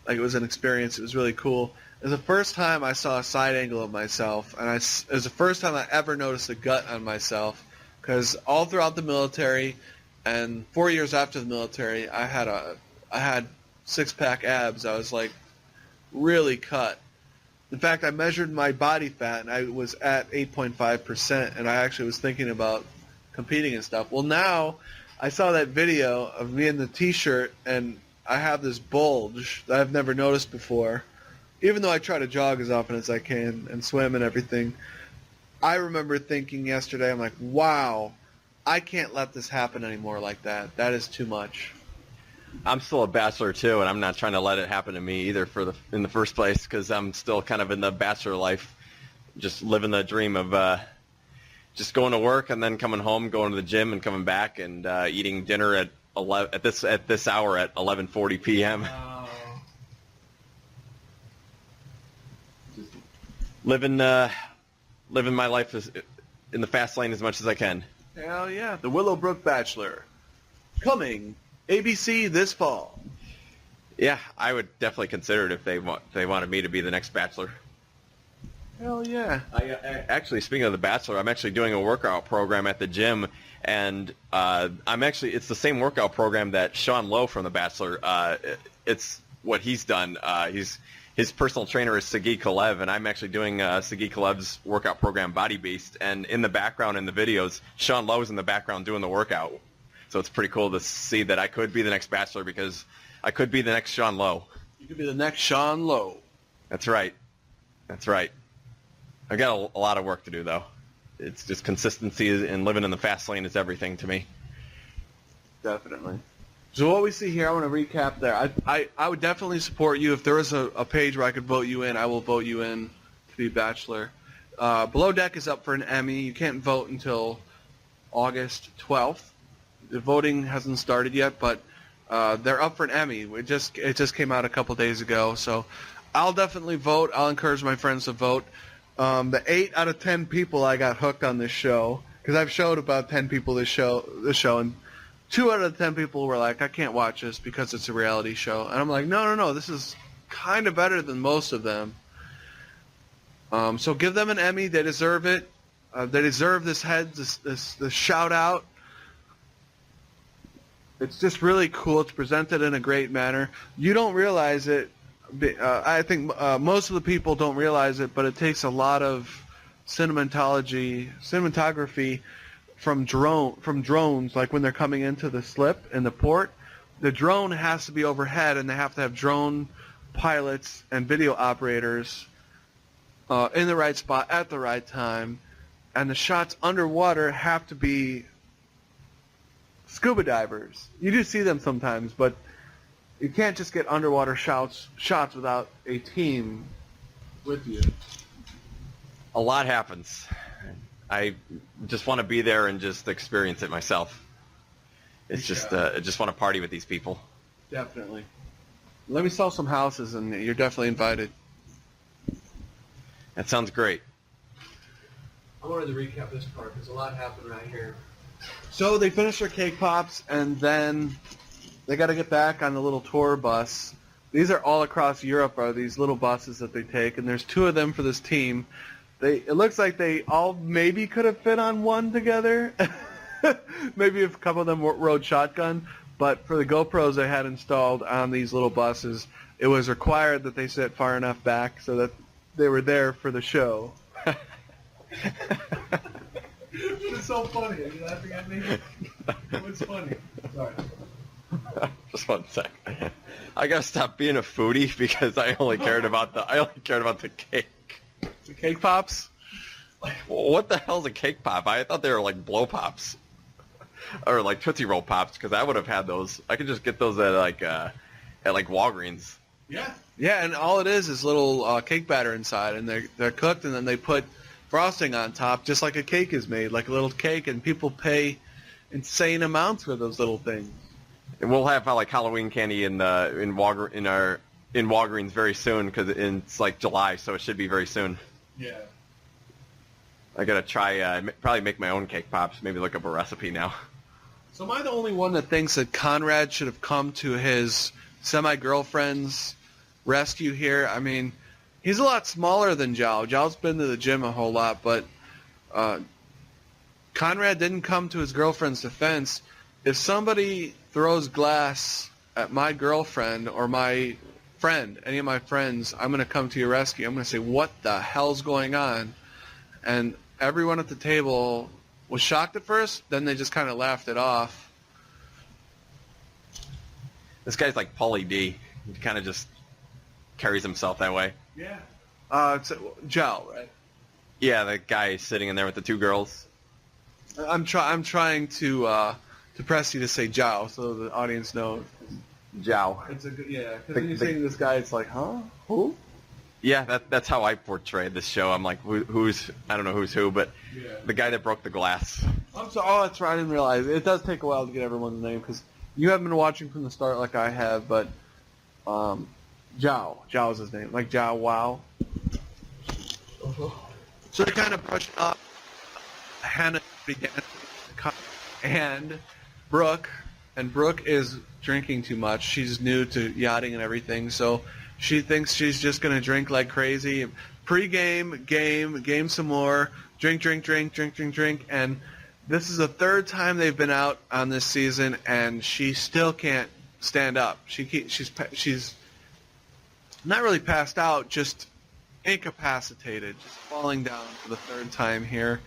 it was an experience. It was really cool. It was the first time I saw a side angle of myself, and it was the first time I ever noticed a gut on myself, because all throughout the military and 4 years after the military, I had six-pack abs. I was like really cut. In fact, I measured my body fat, and I was at 8.5%, and I actually was thinking about competing and stuff. Well, now I saw that video of me in the T-shirt, and I have this bulge that I've never noticed before. Even though I try to jog as often as I can and swim and everything, I remember thinking yesterday, I'm like, wow, I can't let this happen anymore like that. That is too much. I'm still a bachelor too, and I'm not trying to let it happen to me either in the first place, because I'm still kind of in the bachelor life, just living the dream of just going to work and then coming home, going to the gym and coming back and eating dinner at this hour at 11:40 p.m. Living my life in the fast lane as much as I can. Hell yeah, the Willowbrook Bachelor, coming ABC this fall. Yeah, I would definitely consider it if they wanted me to be the next Bachelor. Hell yeah. Actually, speaking of the Bachelor, I'm actually doing a workout program at the gym, and it's the same workout program that Sean Lowe from The Bachelor. It's what he's done. His personal trainer is Sagi Kalev, and I'm actually doing Sagi Kalev's workout program, Body Beast. And in the background in the videos, Sean Lowe's in the background doing the workout. So it's pretty cool to see that I could be the next Bachelor, because I could be the next Sean Lowe. You could be the next Sean Lowe. That's right. I got a lot of work to do, though. It's just consistency, and living in the fast lane is everything to me. Definitely. So what we see here, I want to recap there. I would definitely support you. If there was a page where I could vote you in, I will vote you in to be Bachelor. Below Deck is up for an Emmy. You can't vote until August 12th. The voting hasn't started yet, but they're up for an Emmy. It just came out a couple days ago, so I'll definitely vote. I'll encourage my friends to vote. The 8 out of 10 people I got hooked on this show, because I've showed about 10 people this show, and 2 out of 10 people were like, I can't watch this because it's a reality show. And I'm like, no, this is kind of better than most of them. So give them an Emmy. They deserve it. They deserve this shout out. It's just really cool. It's presented in a great manner. You don't realize it. I think most of the people don't realize it, but it takes a lot of cinematography from drones, like when they're coming into the slip in the port. The drone has to be overhead, and they have to have drone pilots and video operators in the right spot at the right time, and the shots underwater have to be scuba divers. You do see them sometimes, but you can't just get underwater shots without a team with you. A lot happens. I just want to be there and just experience it myself. It's just, I just want to party with these people. Definitely. Let me sell some houses, and you're definitely invited. That sounds great. I wanted to recap this part because a lot happened right here. So they finished their cake pops, and then they got to get back on the little tour bus. These are all across Europe, are these little buses that they take, and there's 2 of them for this team. It looks like they all maybe could have fit on one together. Maybe if a couple of them rode shotgun, but for the GoPros they had installed on these little buses, it was required that they sit far enough back so that they were there for the show. It's so funny. Are you laughing at me? What's funny? Sorry. Just 1 sec. I gotta stop being a foodie because I only cared about the cake. The cake pops? What the hell's a cake pop? I thought they were like blow pops, or like Tootsie Roll pops, because I would have had those. I could just get those at like Walgreens. Yeah. Yeah, and all it is little cake batter inside, and they're cooked, and then they put frosting on top, just like a cake is made, like a little cake, and people pay insane amounts for those little things. And we'll have like Halloween candy in Walgreens very soon because it's like July, so it should be very soon. Yeah. I gotta try probably make my own cake pops. Maybe look up a recipe now. So am I the only one that thinks that Conrad should have come to his semi-girlfriend's rescue here? I mean, he's a lot smaller than Zhao. Zhao's been to the gym a whole lot, but Conrad didn't come to his girlfriend's defense. If somebody throws glass at my girlfriend or my friend, any of my friends, I'm going to come to your rescue. I'm going to say, what the hell's going on? And everyone at the table was shocked at first, then they just kind of laughed it off. This guy's like Pauly D. He kind of just carries himself that way. Yeah. It's Zhao, right? Yeah, the guy sitting in there with the two girls. I'm trying to press you to say Zhao so the audience knows. Zhao. It's a good, yeah. Because when you're saying this guy, it's like, huh? Who? Yeah, that's how I portrayed this show. I'm like, who's I don't know who's who, but the guy that broke the glass. I'm sorry. Oh, that's right. I didn't realize. It does take a while to get everyone's name because you haven't been watching from the start like I have, but Zhao. Zhao is his name. Like Zhao Wow. So they kind of brushed up Hannah and Brooke. And Brooke is drinking too much. She's new to yachting and everything, so she thinks she's just going to drink like crazy. Pre-game, game some more, drink, and this is the third time they've been out on this season, and she still can't stand up. She's not really passed out, just incapacitated, just falling down for the third time here.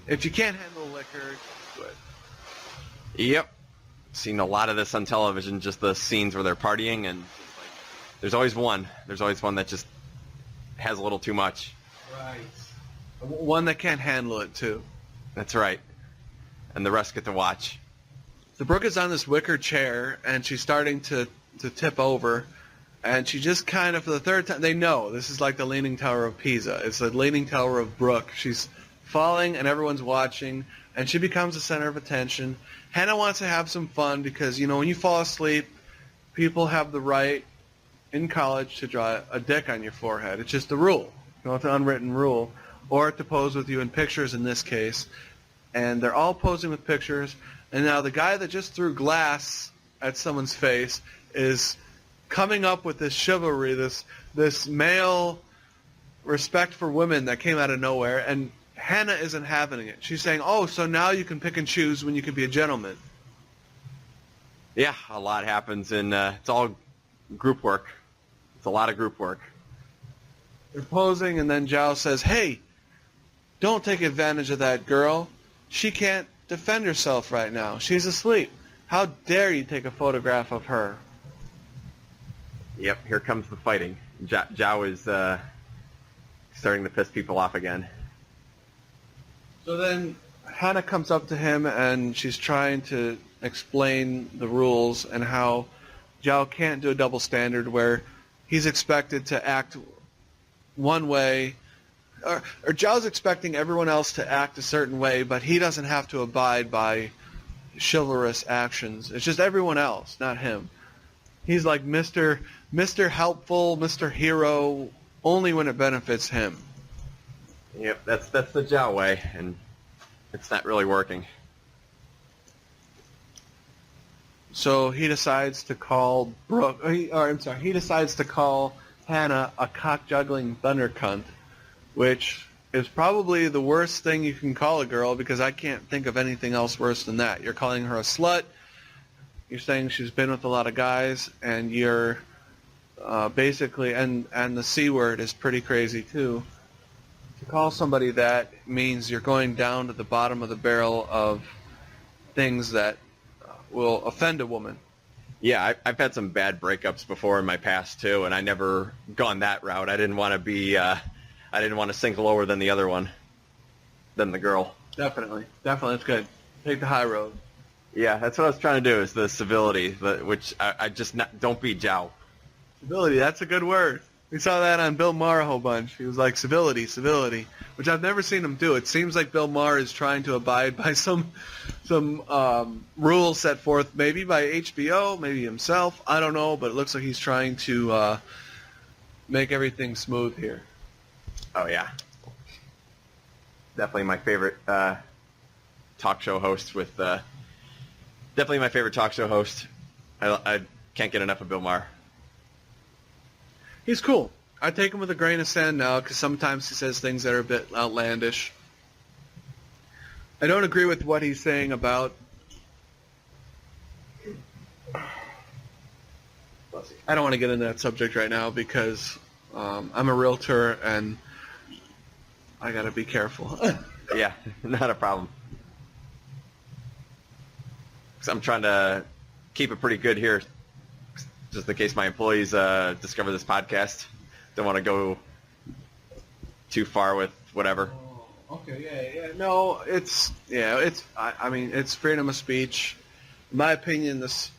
If you can't handle liquor, just do it. Yep. Seen a lot of this on television, just the scenes where they're partying, and there's always one that just has a little too much. Right. One that can't handle it, too. That's right. And the rest get to watch. So Brooke is on this wicker chair, and she's starting to tip over, and she just kind of, for the third time, they know this is like the Leaning Tower of Pisa. It's the Leaning Tower of Brooke. She's falling, and everyone's watching, and she becomes the center of attention. Hannah wants to have some fun because, when you fall asleep, people have the right in college to draw a dick on your forehead. It's just a rule. It's an unwritten rule. Or to pose with you in pictures in this case. And they're all posing with pictures. And now the guy that just threw glass at someone's face is coming up with this chivalry, this male respect for women that came out of nowhere. And Hannah isn't having it. She's saying, oh, so now you can pick and choose when you can be a gentleman. Yeah, a lot happens, and it's all group work. It's a lot of group work. They're posing, and then Zhao says, hey, don't take advantage of that girl. She can't defend herself right now. She's asleep. How dare you take a photograph of her? Yep, here comes the fighting. Zhao is starting to piss people off again. So then Hannah comes up to him, and she's trying to explain the rules and how Zhao can't do a double standard where he's expected to act one way, or Zhao's expecting everyone else to act a certain way, but he doesn't have to abide by chivalrous actions. It's just everyone else, not him. He's like Mr. Helpful, Mr. Hero, only when it benefits him. Yep, that's the Zhao way, and it's not really working. So he decides to call he decides to call Hannah a cock-juggling thunder cunt, which is probably the worst thing you can call a girl because I can't think of anything else worse than that. You're calling her a slut. You're saying she's been with a lot of guys, and you're basically, and the C word is pretty crazy too. To call somebody that means you're going down to the bottom of the barrel of things that will offend a woman. Yeah, I've had some bad breakups before in my past too, and I never gone that route. I didn't want to sink lower than the other one, than the girl. Definitely, it's good. Take the high road. Yeah, that's what I was trying to do, is the civility, which I just don't be Zhao. Civility, that's a good word. We saw that on Bill Maher a whole bunch. He was like, civility, which I've never seen him do. It seems like Bill Maher is trying to abide by some rules set forth, maybe by HBO, maybe himself. I don't know, but it looks like he's trying to make everything smooth here. Oh, yeah. Definitely my favorite talk show host definitely my favorite talk show host. I can't get enough of Bill Maher. He's cool. I take him with a grain of sand now because sometimes he says things that are a bit outlandish. I don't agree with what he's saying about... I don't want to get into that subject right now because I'm a realtor and I got to be careful. Yeah, not a problem. 'Cause I'm trying to keep it pretty good here, just in case my employees discover this podcast. Don't want to go too far with whatever. Oh, okay, yeah. No, I mean, it's freedom of speech. In my opinion, this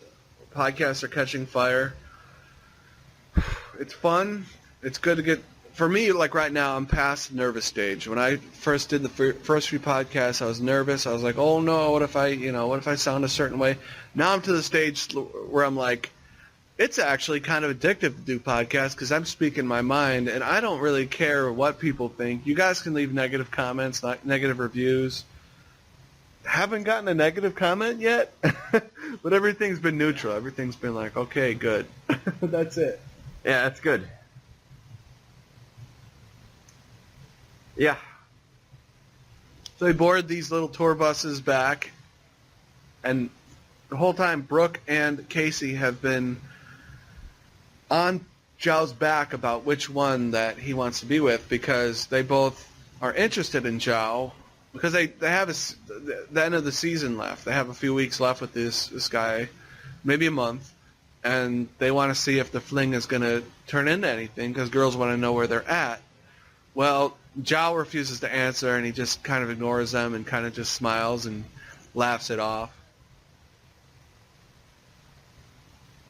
podcasts are catching fire. It's fun. It's good to get... For me, like right now, I'm past the nervous stage. When I first did the first few podcasts, I was nervous. I was like, oh no, what if I sound a certain way? Now I'm to the stage where I'm like, it's actually kind of addictive to do podcasts because I'm speaking my mind, and I don't really care what people think. You guys can leave negative comments, negative reviews. Haven't gotten a negative comment yet, but everything's been neutral. Everything's been like, okay, good. That's it. Yeah, that's good. Yeah. So they board these little tour buses back, and the whole time Brooke and Casey have been on Zhao's back about which one that he wants to be with because they both are interested in Zhao because they have the end of the season left. They have a few weeks left with this guy, maybe a month, and they want to see if the fling is going to turn into anything because girls want to know where they're at. Well, Zhao refuses to answer, and he just kind of ignores them and kind of just smiles and laughs it off.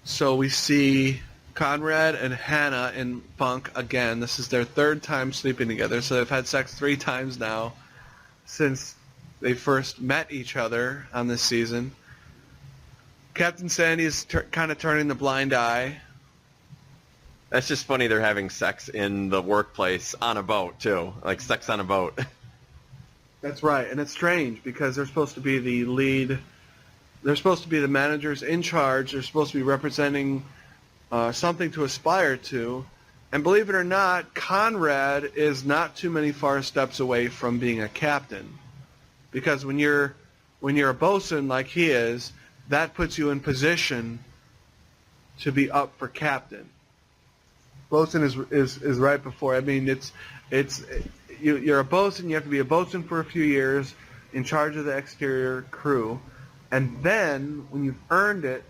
So we see Conrad and Hannah in bunk again. This is their third time sleeping together, so they've had sex 3 times now since they first met each other on this season. Captain Sandy is kind of turning the blind eye. That's just funny they're having sex in the workplace on a boat, too. Like sex on a boat. That's right, and it's strange because they're supposed to be the lead. They're supposed to be the managers in charge. They're supposed to be representing something to aspire to. And believe it or not, Conrad is not too many far steps away from being a captain. Because when you're a bosun like he is, that puts you in position to be up for captain. Bosun is right before. I mean, you're a bosun. You have to be a bosun for a few years, in charge of the exterior crew, and then when you've earned it,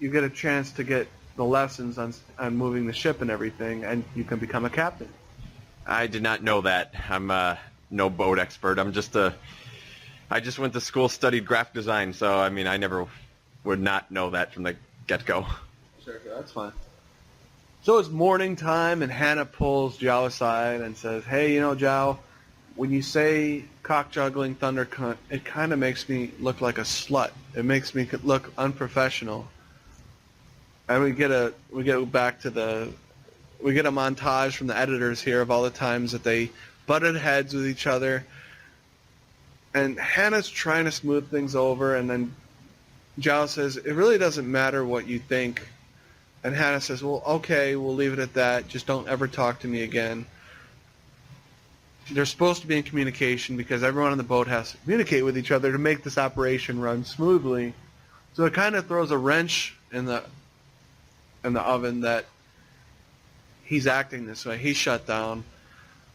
you get a chance to get the lessons on moving the ship and everything, and you can become a captain. I did not know that. I'm no boat expert. I just went to school, studied graphic design, so I mean, I never would not know that from the get-go. Sure, that's fine. So it's morning time, and Hannah pulls Zhao aside and says, hey, Zhao, when you say cock-juggling thunder cunt, it kind of makes me look like a slut. It makes me look unprofessional. And we get a montage from the editors here of all the times that they butted heads with each other. And Hannah's trying to smooth things over, and then Zhao says, it really doesn't matter what you think. And Hannah says, well, okay, we'll leave it at that. Just don't ever talk to me again. They're supposed to be in communication because everyone on the boat has to communicate with each other to make this operation run smoothly. So it kind of throws a wrench in the oven that he's acting this way. He's shut down.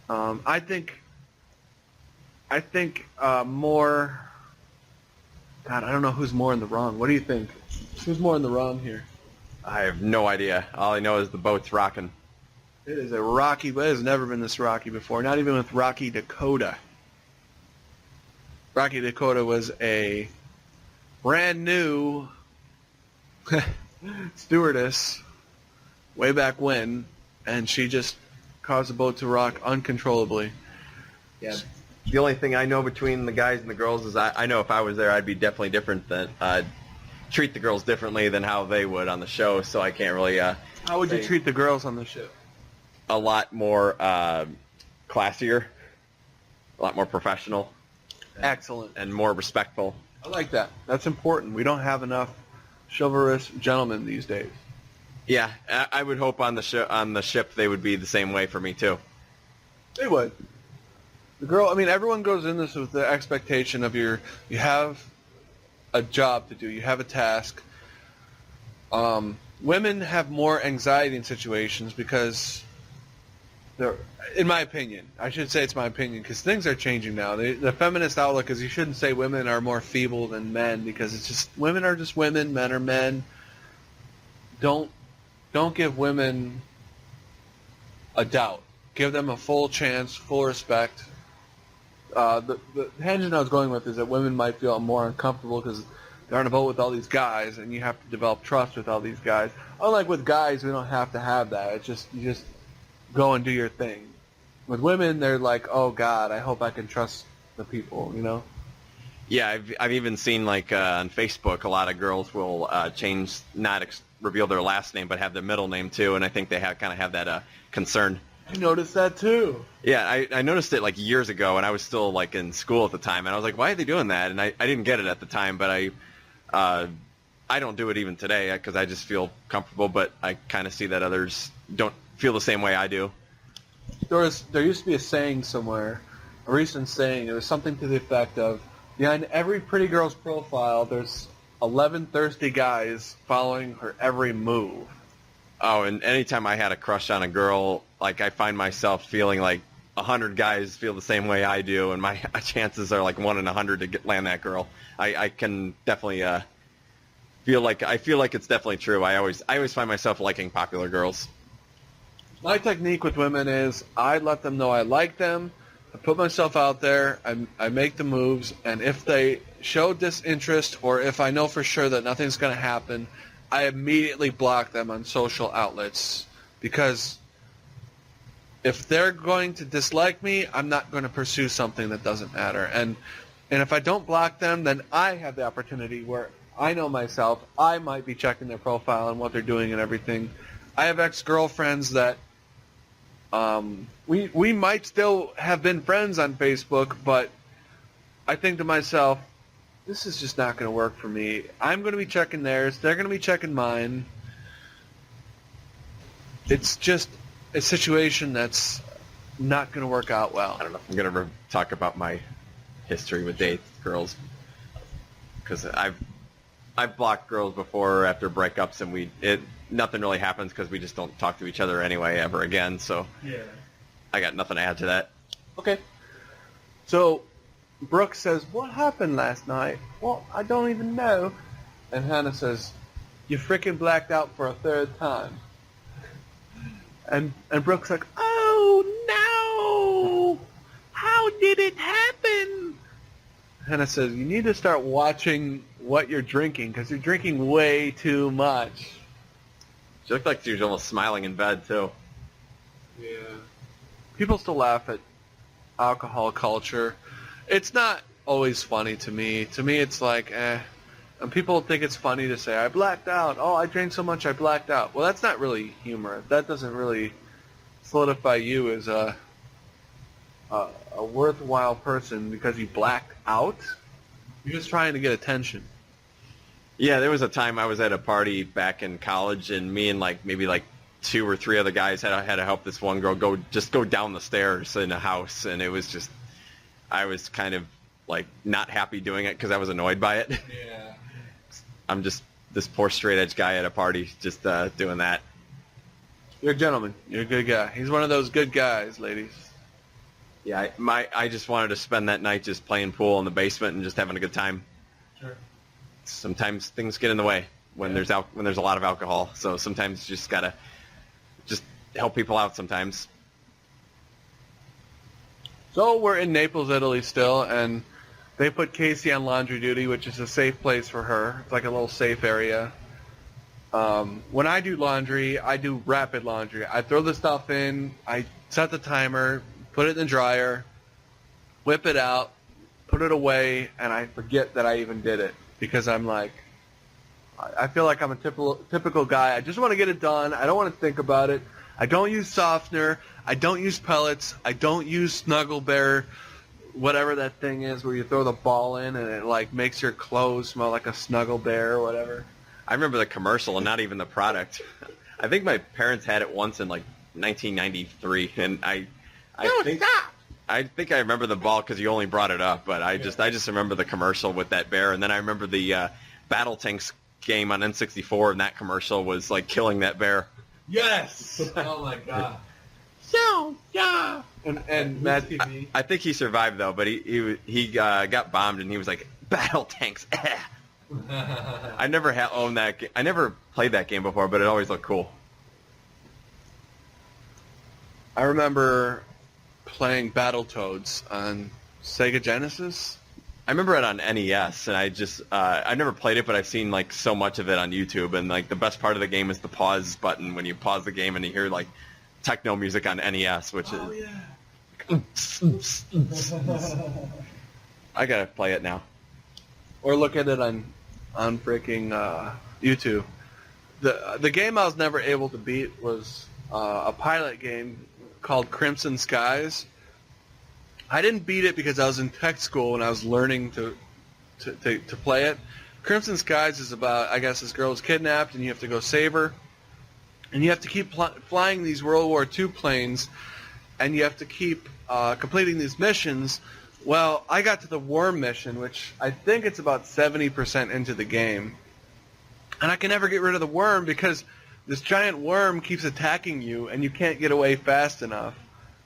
I think more... God, I don't know who's more in the wrong. What do you think? Who's more in the wrong here? I have no idea. All I know is the boat's rocking. It is a rocky, but it has never been this rocky before. Not even with Rocky Dakota. Rocky Dakota was a brand new stewardess way back when, and she just caused the boat to rock uncontrollably. Yeah. The only thing I know between the guys and the girls is I know if I was there, I'd be definitely different than treat the girls differently than how they would on the show. So I can't really. How would you treat the girls on the show? A lot more classier, a lot more professional. Excellent. And more respectful. I like that. That's important. We don't have enough chivalrous gentlemen these days. Yeah, I would hope on the ship they would be the same way for me too. They would. The girl, I mean, everyone goes in this with the expectation of you have a job to do, you have a task. Women have more anxiety in situations because they're, in my opinion, I should say it's my opinion because things are changing now. The feminist outlook is you shouldn't say women are more feeble than men because it's just women are just women, men are men. Don't give women a doubt. Give them a full chance, full respect. The tangent I was going with is that women might feel more uncomfortable because they're on a boat with all these guys, and you have to develop trust with all these guys. Unlike with guys, we don't have to have that. It's just you just go and do your thing. With women, they're like, oh God, I hope I can trust the people, you know? Yeah, I've even seen like on Facebook, a lot of girls will change, not reveal their last name, but have their middle name too, and I think they kind of have that concern. I noticed that too. Yeah, I noticed it like years ago, and I was still like in school at the time, and I was like, why are they doing that? And I didn't get it at the time, but I don't do it even today because I just feel comfortable, but I kind of see that others don't feel the same way I do. There used to be a saying somewhere, a recent saying. It was something to the effect of, behind every pretty girl's profile, there's 11 thirsty guys following her every move. Oh, and anytime I had a crush on a girl, like I find myself feeling like 100 guys feel the same way I do, and my chances are like 1 in 100 to land that girl. I can definitely feel like it's definitely true. I always find myself liking popular girls. My technique with women is I let them know I like them. I put myself out there. I make the moves, and if they show disinterest or if I know for sure that nothing's going to happen, I immediately block them on social outlets because if they're going to dislike me, I'm not going to pursue something that doesn't matter. And if I don't block them, then I have the opportunity where I know myself. I might be checking their profile and what they're doing and everything. I have ex-girlfriends that we might still have been friends on Facebook, but I think to myself, this is just not going to work for me. I'm going to be checking theirs. They're going to be checking mine. It's just a situation that's not going to work out well. I don't know if I'm going to talk about my history with dates, girls, because I've blocked girls before after breakups, and nothing really happens because we just don't talk to each other anyway ever again. So yeah, I got nothing to add to that. Okay. So Brooke says, what happened last night? Well, I don't even know. And Hannah says, you freaking blacked out for a third time. And Brooke's like, oh no! How did it happen? Hannah says, you need to start watching what you're drinking because you're drinking way too much. She looked like she was almost smiling in bed too. Yeah. People still laugh at alcohol culture. It's not always funny to me. To me, it's like, eh. And people think it's funny to say, I blacked out. Oh, I drank so much I blacked out. Well, that's not really humor. That doesn't really solidify you as a worthwhile person because you blacked out. You're just trying to get attention. Yeah, there was a time I was at a party back in college, and me and maybe 2 or 3 other guys had to help this one girl go down the stairs in a house, and it was just, I was kind of not happy doing it because I was annoyed by it. Yeah. I'm just this poor straight edge guy at a party just doing that. You're a gentleman. You're a good guy. He's one of those good guys, ladies. Yeah, I just wanted to spend that night just playing pool in the basement and just having a good time. Sure. Sometimes things get in the way when there's a lot of alcohol. So sometimes you just gotta just help people out sometimes. So we're in Naples, Italy still, and they put Casey on laundry duty, which is a safe place for her. It's like a little safe area. When I do laundry, I do rapid laundry. I throw the stuff in, I set the timer, put it in the dryer, whip it out, put it away, and I forget that I even did it because I'm like, I feel like I'm a typical guy. I just want to get it done. I don't want to think about it. I don't use softener. I don't use pellets. I don't use Snuggle Bear, whatever that thing is where you throw the ball in and it like makes your clothes smell like a Snuggle Bear or whatever. I remember the commercial and not even the product. I think my parents had it once in like 1993, and I think I remember the ball because you only brought it up, but I just remember the commercial with that bear, and then I remember the Battle Tanks game on N64, and that commercial was like killing that bear. Yes! Oh my god. So, yeah! And Matt TV. I think he survived though, but he got bombed, and he was like, Battle Tanks, eh. I never owned that game. I never played that game before, but it always looked cool. I remember playing Battletoads on Sega Genesis. I remember it on NES, and I never played it, but I've seen like so much of it on YouTube, and like the best part of the game is the pause button when you pause the game and you hear like techno music on NES, which is I gotta play it now. Or look at it on freaking YouTube. The game I was never able to beat was a pilot game called Crimson Skies. I didn't beat it because I was in tech school and I was learning to play it. Crimson Skies is about, I guess, this girl is kidnapped and you have to go save her. And you have to keep flying these World War II planes, and you have to keep completing these missions. Well, I got to the worm mission, which I think it's about 70% into the game. And I can never get rid of the worm because this giant worm keeps attacking you and you can't get away fast enough.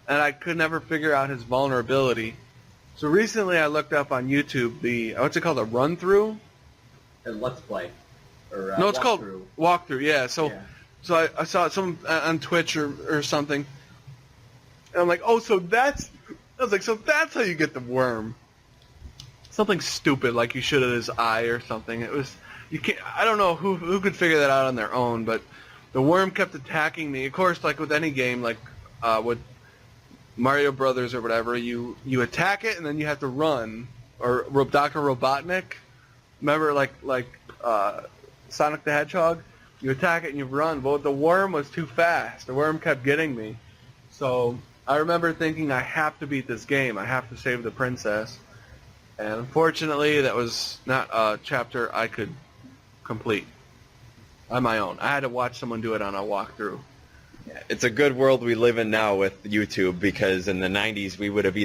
And I could never figure out his vulnerability. So recently I looked up on YouTube what's it called, a run-through? A Let's Play. Or, no, it's called walkthrough, yeah. So I saw some on Twitch or something. And I'm like, so that's how you get the worm. Something stupid like you should have his eye or something. I don't know who could figure that out on their own, but the worm kept attacking me. Of course, like with any game, like with Mario Brothers or whatever, you attack it and then you have to run. Or Dr. Robotnik, remember like Sonic the Hedgehog? You attack it and you run. But the worm was too fast. The worm kept getting me. So I remember thinking, I have to beat this game. I have to save the princess. And unfortunately, that was not a chapter I could complete on my own. I had to watch someone do it on a walkthrough. Yeah, it's a good world we live in now with YouTube, because in the 90s we would have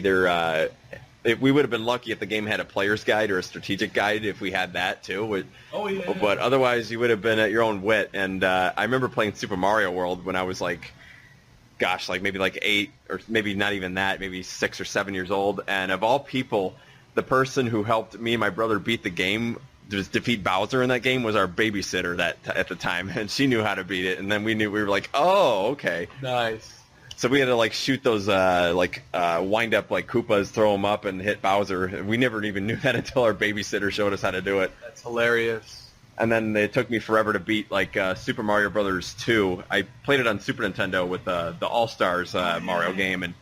we would have been lucky if the game had a player's guide or a strategic guide, if we had that too. But otherwise you would have been at your own wit. And I remember playing Super Mario World when I was maybe 8, or maybe not even that, maybe 6 or 7 years old. And of all people, the person who helped me and my brother beat the game, just defeat Bowser in that game, was our babysitter at the time, and she knew how to beat it. And then we were like, oh, okay, nice. So we had to shoot those wind up Koopas, throw them up, and hit Bowser. We never even knew that until our babysitter showed us how to do it. That's hilarious. And then it took me forever to beat Super Mario Brothers 2. I played it on Super Nintendo with the All Stars Mario game, and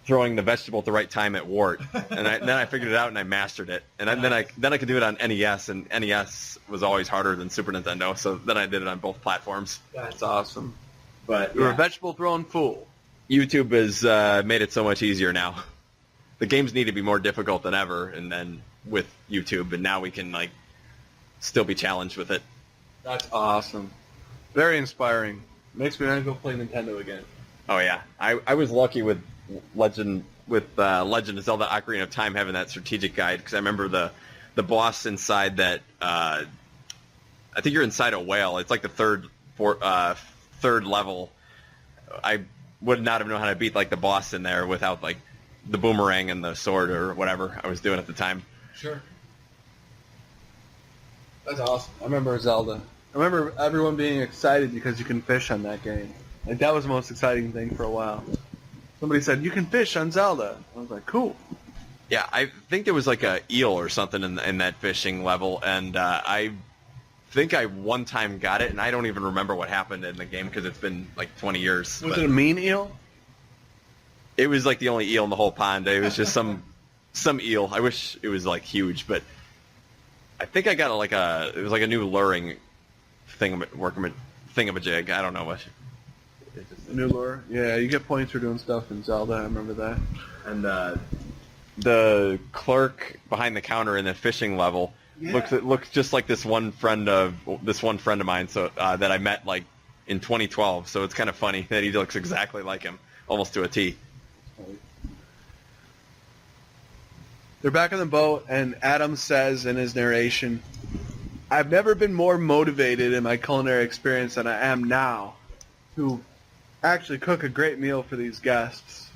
throwing the vegetable at the right time at Wart. And then I figured it out and I mastered it. And then I could do it on NES, and NES was always harder than Super Nintendo. So then I did it on both platforms. That's awesome. But you're a vegetable throwing fool. YouTube has made it so much easier now. The games need to be more difficult than ever, and then with YouTube, and now we can still be challenged with it. That's awesome. Very inspiring. Makes me want to go play Nintendo again. Oh yeah, I was lucky with Legend of Zelda: Ocarina of Time having that strategic guide, because I remember the boss inside that. I think you're inside a whale. It's like the third level. I would not have known how to beat the boss in there without the boomerang and the sword or whatever I was doing at the time. Sure. That's awesome. I remember Zelda. I remember everyone being excited because you can fish on that game. That was the most exciting thing for a while. Somebody said, you can fish on Zelda. I was like, cool. Yeah, I think there was a eel or something in that fishing level, and I think I one time got it, and I don't even remember what happened in the game because it's been like 20 years. Was it a mean eel? It was like the only eel in the whole pond. It was just some eel. I wish it was like huge, but I think I got it was like a new luring thingamajig. I don't know what. A new lure? Yeah, you get points for doing stuff in Zelda. I remember that. And the clerk behind the counter in the fishing level looks just like this one friend of mine. So that I met like in 2012. So it's kind of funny that he looks exactly like him, almost to a T. They're back on the boat, and Adam says in his narration, "I've never been more motivated in my culinary experience than I am now to actually cook a great meal for these guests."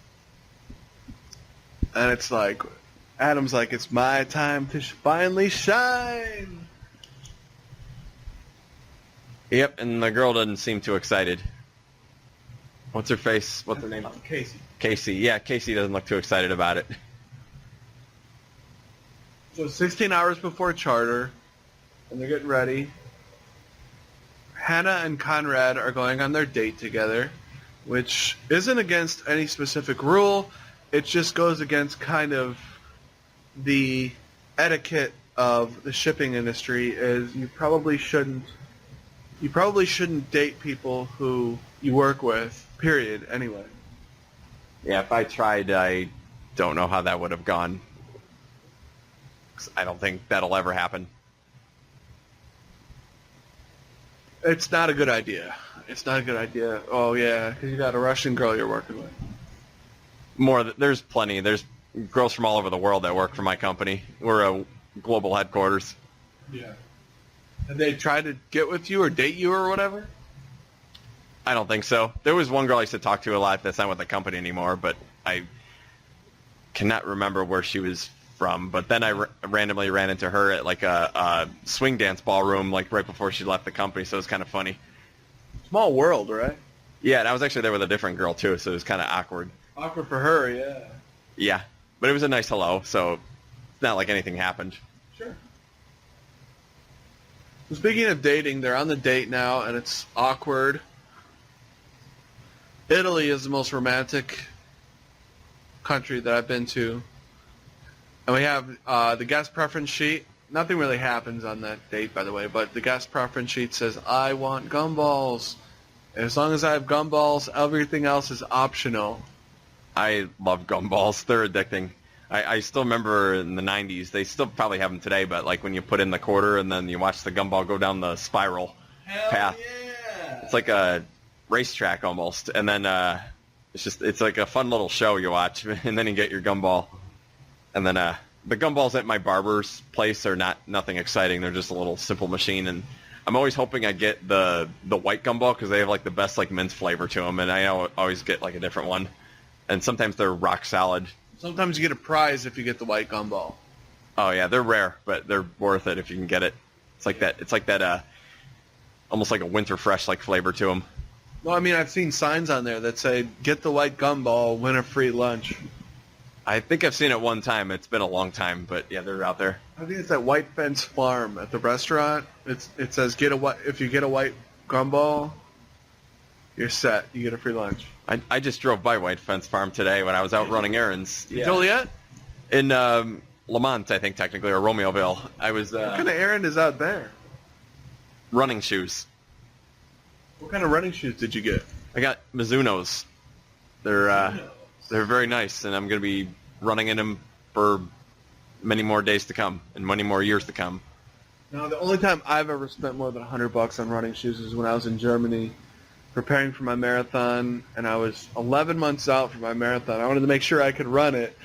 And it's like, Adam's like, "It's my time to finally shine." Yep, and the girl doesn't seem too excited. What's her face? What's her name? Casey. Casey. Yeah, Casey doesn't look too excited about it. So 16 hours before charter, and they're getting ready. Hannah and Conrad are going on their date together, which isn't against any specific rule. It just goes against kind of the etiquette of the shipping industry. Is you probably shouldn't date people who you work with. Period. Anyway. Yeah, if I tried, I don't know how that would have gone. 'Cause I don't think that'll ever happen. It's not a good idea. It's not a good idea. Oh yeah, because you got a Russian girl you're working with. There's plenty. There's girls from all over the world that work for my company. We're a global headquarters. Yeah. Have they tried to get with you or date you or whatever? I don't think so. There was one girl I used to talk to a lot that's not with the company anymore, but I cannot remember where she was from. But then I randomly ran into her at like a swing dance ballroom like right before she left the company, so it was kind of funny. Small world, right? Yeah, and I was actually there with a different girl too, so it was kind of awkward. Awkward for her, yeah. Yeah, but it was a nice hello, so it's not like anything happened. Sure. So speaking of dating, they're on the date now, and it's awkward. Italy is the most romantic country that I've been to. And we have the guest preference sheet. Nothing really happens on that date, by the way, but the guest preference sheet says, "I want gumballs." And as long as I have gumballs, everything else is optional. I love gumballs. They're addicting. I still remember in the 90s, they still probably have them today, but like when you put in the quarter and then you watch the gumball go down the spiral path. Yeah! It's like a racetrack almost. And then it's like a fun little show you watch, and then you get your gumball. And then the gumballs at my barber's place are nothing exciting. They're just a little simple machine, and I'm always hoping I get the white gumball because they have like the best like mint flavor to them, and I always get like a different one. And sometimes they're rock solid. Sometimes you get a prize if you get the white gumball. Oh yeah, they're rare, but they're worth it if you can get it. It's like that almost like a winter fresh like flavor to them. No, I mean I've seen signs on there that say "Get the white gumball, win a free lunch." I think I've seen it one time. It's been a long time, but yeah, they're out there. I think it's at White Fence Farm at the restaurant. It says if you get a white gumball, you're set. You get a free lunch. I just drove by White Fence Farm today when I was out running errands. Yeah. Joliet? In Lamont, I think technically, or Romeoville. I was. What kind of errand is out there? Running shoes. What kind of running shoes did you get? I got Mizuno's. They're very nice, and I'm going to be running in them for many more days to come and many more years to come. No, the only time I've ever spent more than $100 on running shoes is when I was in Germany preparing for my marathon, and I was 11 months out for my marathon. I wanted to make sure I could run it,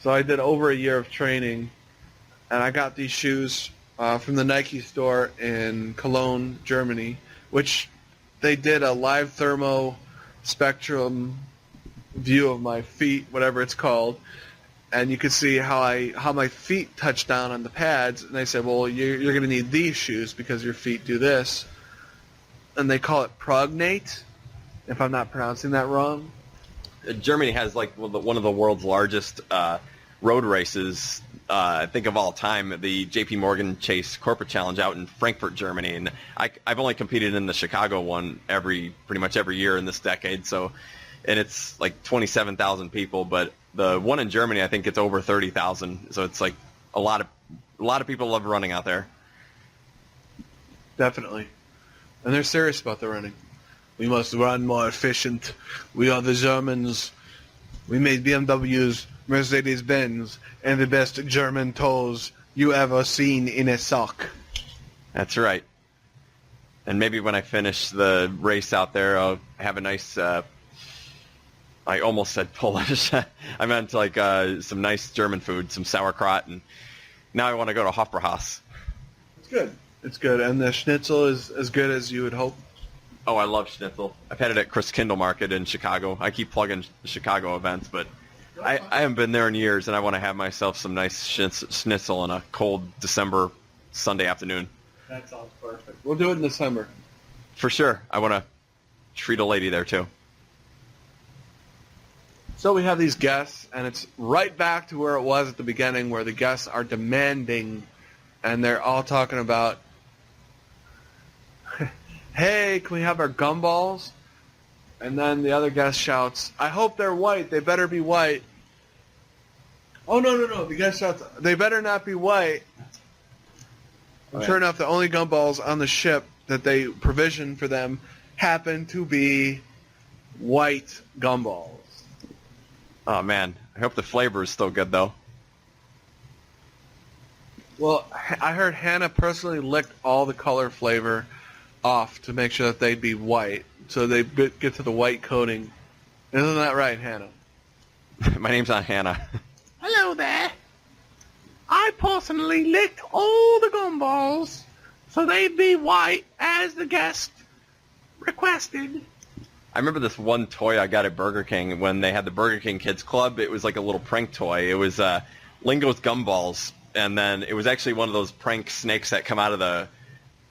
so I did over a year of training, and I got these shoes from the Nike store in Cologne, Germany, which they did a live thermo spectrum view of my feet, whatever it's called, and you could see how my feet touched down on the pads, and they said, well, you're going to need these shoes because your feet do this. And they call it prognate, if I'm not pronouncing that wrong. Germany has like one of the world's largest road races I think of all time, the J.P. Morgan Chase Corporate Challenge out in Frankfurt, Germany, and I've only competed in the Chicago one pretty much every year in this decade. So, and it's like 27,000 people, but the one in Germany I think it's over 30,000. So it's like a lot of people love running out there. Definitely, and they're serious about the running. We must run more efficient. We are the Germans. We made BMWs, Mercedes-Benz, and the best German toes you ever seen in a sock. That's right. And maybe when I finish the race out there, I'll have a nice, I almost said Polish. I meant like some nice German food, some sauerkraut, and now I want to go to Hofbrauhaus. It's good. It's good. And the schnitzel is as good as you would hope. Oh, I love schnitzel. I've had it at Chris Kindle Market in Chicago. I keep plugging the Chicago events, but I haven't been there in years, and I want to have myself some nice schnitzel on a cold December Sunday afternoon. That sounds perfect. We'll do it in December. For sure. I want to treat a lady there, too. So we have these guests, and it's right back to where it was at the beginning, where the guests are demanding, and they're all talking about, hey, can we have our gumballs? And then the other guest shouts, I hope they're white. They better be white. Oh, no. The guest shouts, they better not be white. And sure enough, the only gumballs on the ship that they provisioned for them happen to be white gumballs. Oh, man. I hope the flavor is still good, though. Well, I heard Hannah personally licked all the color flavor off to make sure that they'd be white, so they get to the white coating. Isn't that right, Hannah? My name's not Hannah. Hello there. I personally licked all the gumballs so they'd be white as the guest requested. I remember this one toy I got at Burger King when they had the Burger King Kids Club. It was like a little prank toy. It was Lingo's gumballs, and then it was actually one of those prank snakes that come out of the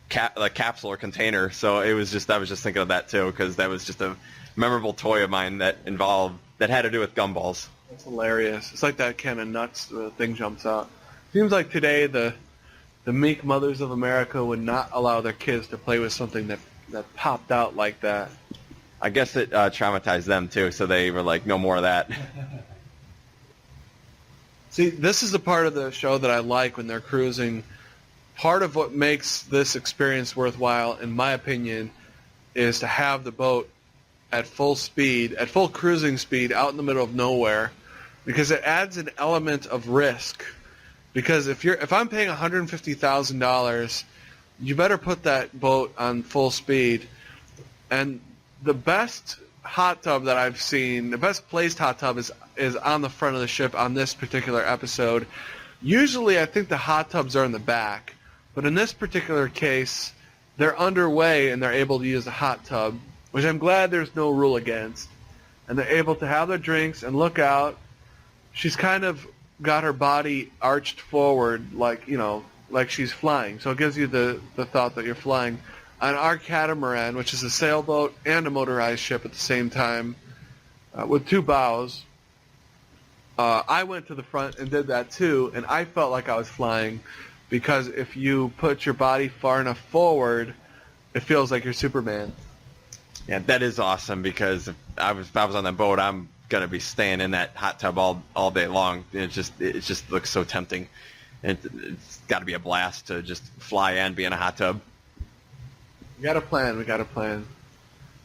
capsule or container. So I was just thinking of that too, because that was just a memorable toy of mine that had to do with gumballs. That's hilarious. It's like that can of nuts. The thing jumps out. Seems like today the meek mothers of America would not allow their kids to play with something that popped out like that. I guess it traumatized them too, so they were like, no more of that. See, this is the part of the show that I like when they're cruising. Part of what makes this experience worthwhile, in my opinion, is to have the boat at full speed, at full cruising speed, out in the middle of nowhere, because it adds an element of risk. Because if I'm paying $150,000, you better put that boat on full speed. And the best hot tub that I've seen, the best placed hot tub is on the front of the ship on this particular episode. Usually I think the hot tubs are in the back, but in this particular case, they're underway and they're able to use the hot tub, which I'm glad there's no rule against. And they're able to have their drinks and look out. She's kind of got her body arched forward like she's flying. So it gives you the thought that you're flying. On our catamaran, which is a sailboat and a motorized ship at the same time, with two bows, I went to the front and did that too, and I felt like I was flying, because if you put your body far enough forward, it feels like you're Superman. Yeah, that is awesome, because if I was on that boat, I'm gonna be staying in that hot tub all day long. It just looks so tempting. It's got to be a blast to just fly and be in a hot tub. We got a plan.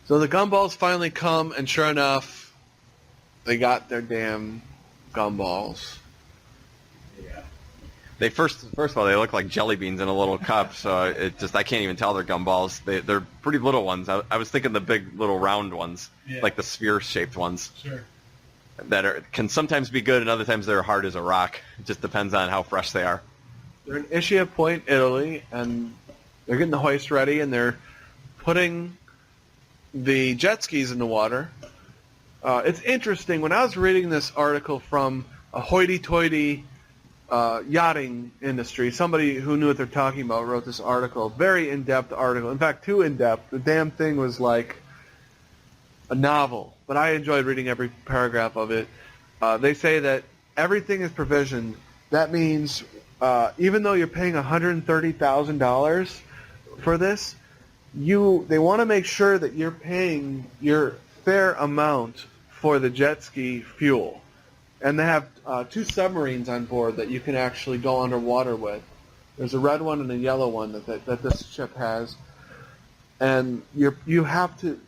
So the gumballs finally come, and sure enough, they got their damn gumballs. Yeah. They first of all, they look like jelly beans in a little cup, so I can't even tell they're gumballs. They're pretty little ones. I was thinking the big little round ones, like the sphere-shaped ones. Sure. That can sometimes be good, and other times they're hard as a rock. It just depends on how fresh they are. They're in Ischia Point, Italy, and they're getting the hoist ready, and they're putting the jet skis in the water. It's interesting. When I was reading this article from a hoity-toity yachting industry, somebody who knew what they're talking about wrote this article. Very in-depth article. In fact, too in-depth. The damn thing was like a novel, but I enjoyed reading every paragraph of it. They say that everything is provisioned. that means even though you're paying $130,000 for this, they want to make sure that you're paying your fair amount for the jet ski fuel. And they have 2 submarines on board that you can actually go underwater with. There's a red one and a yellow one that this ship has. And you have to,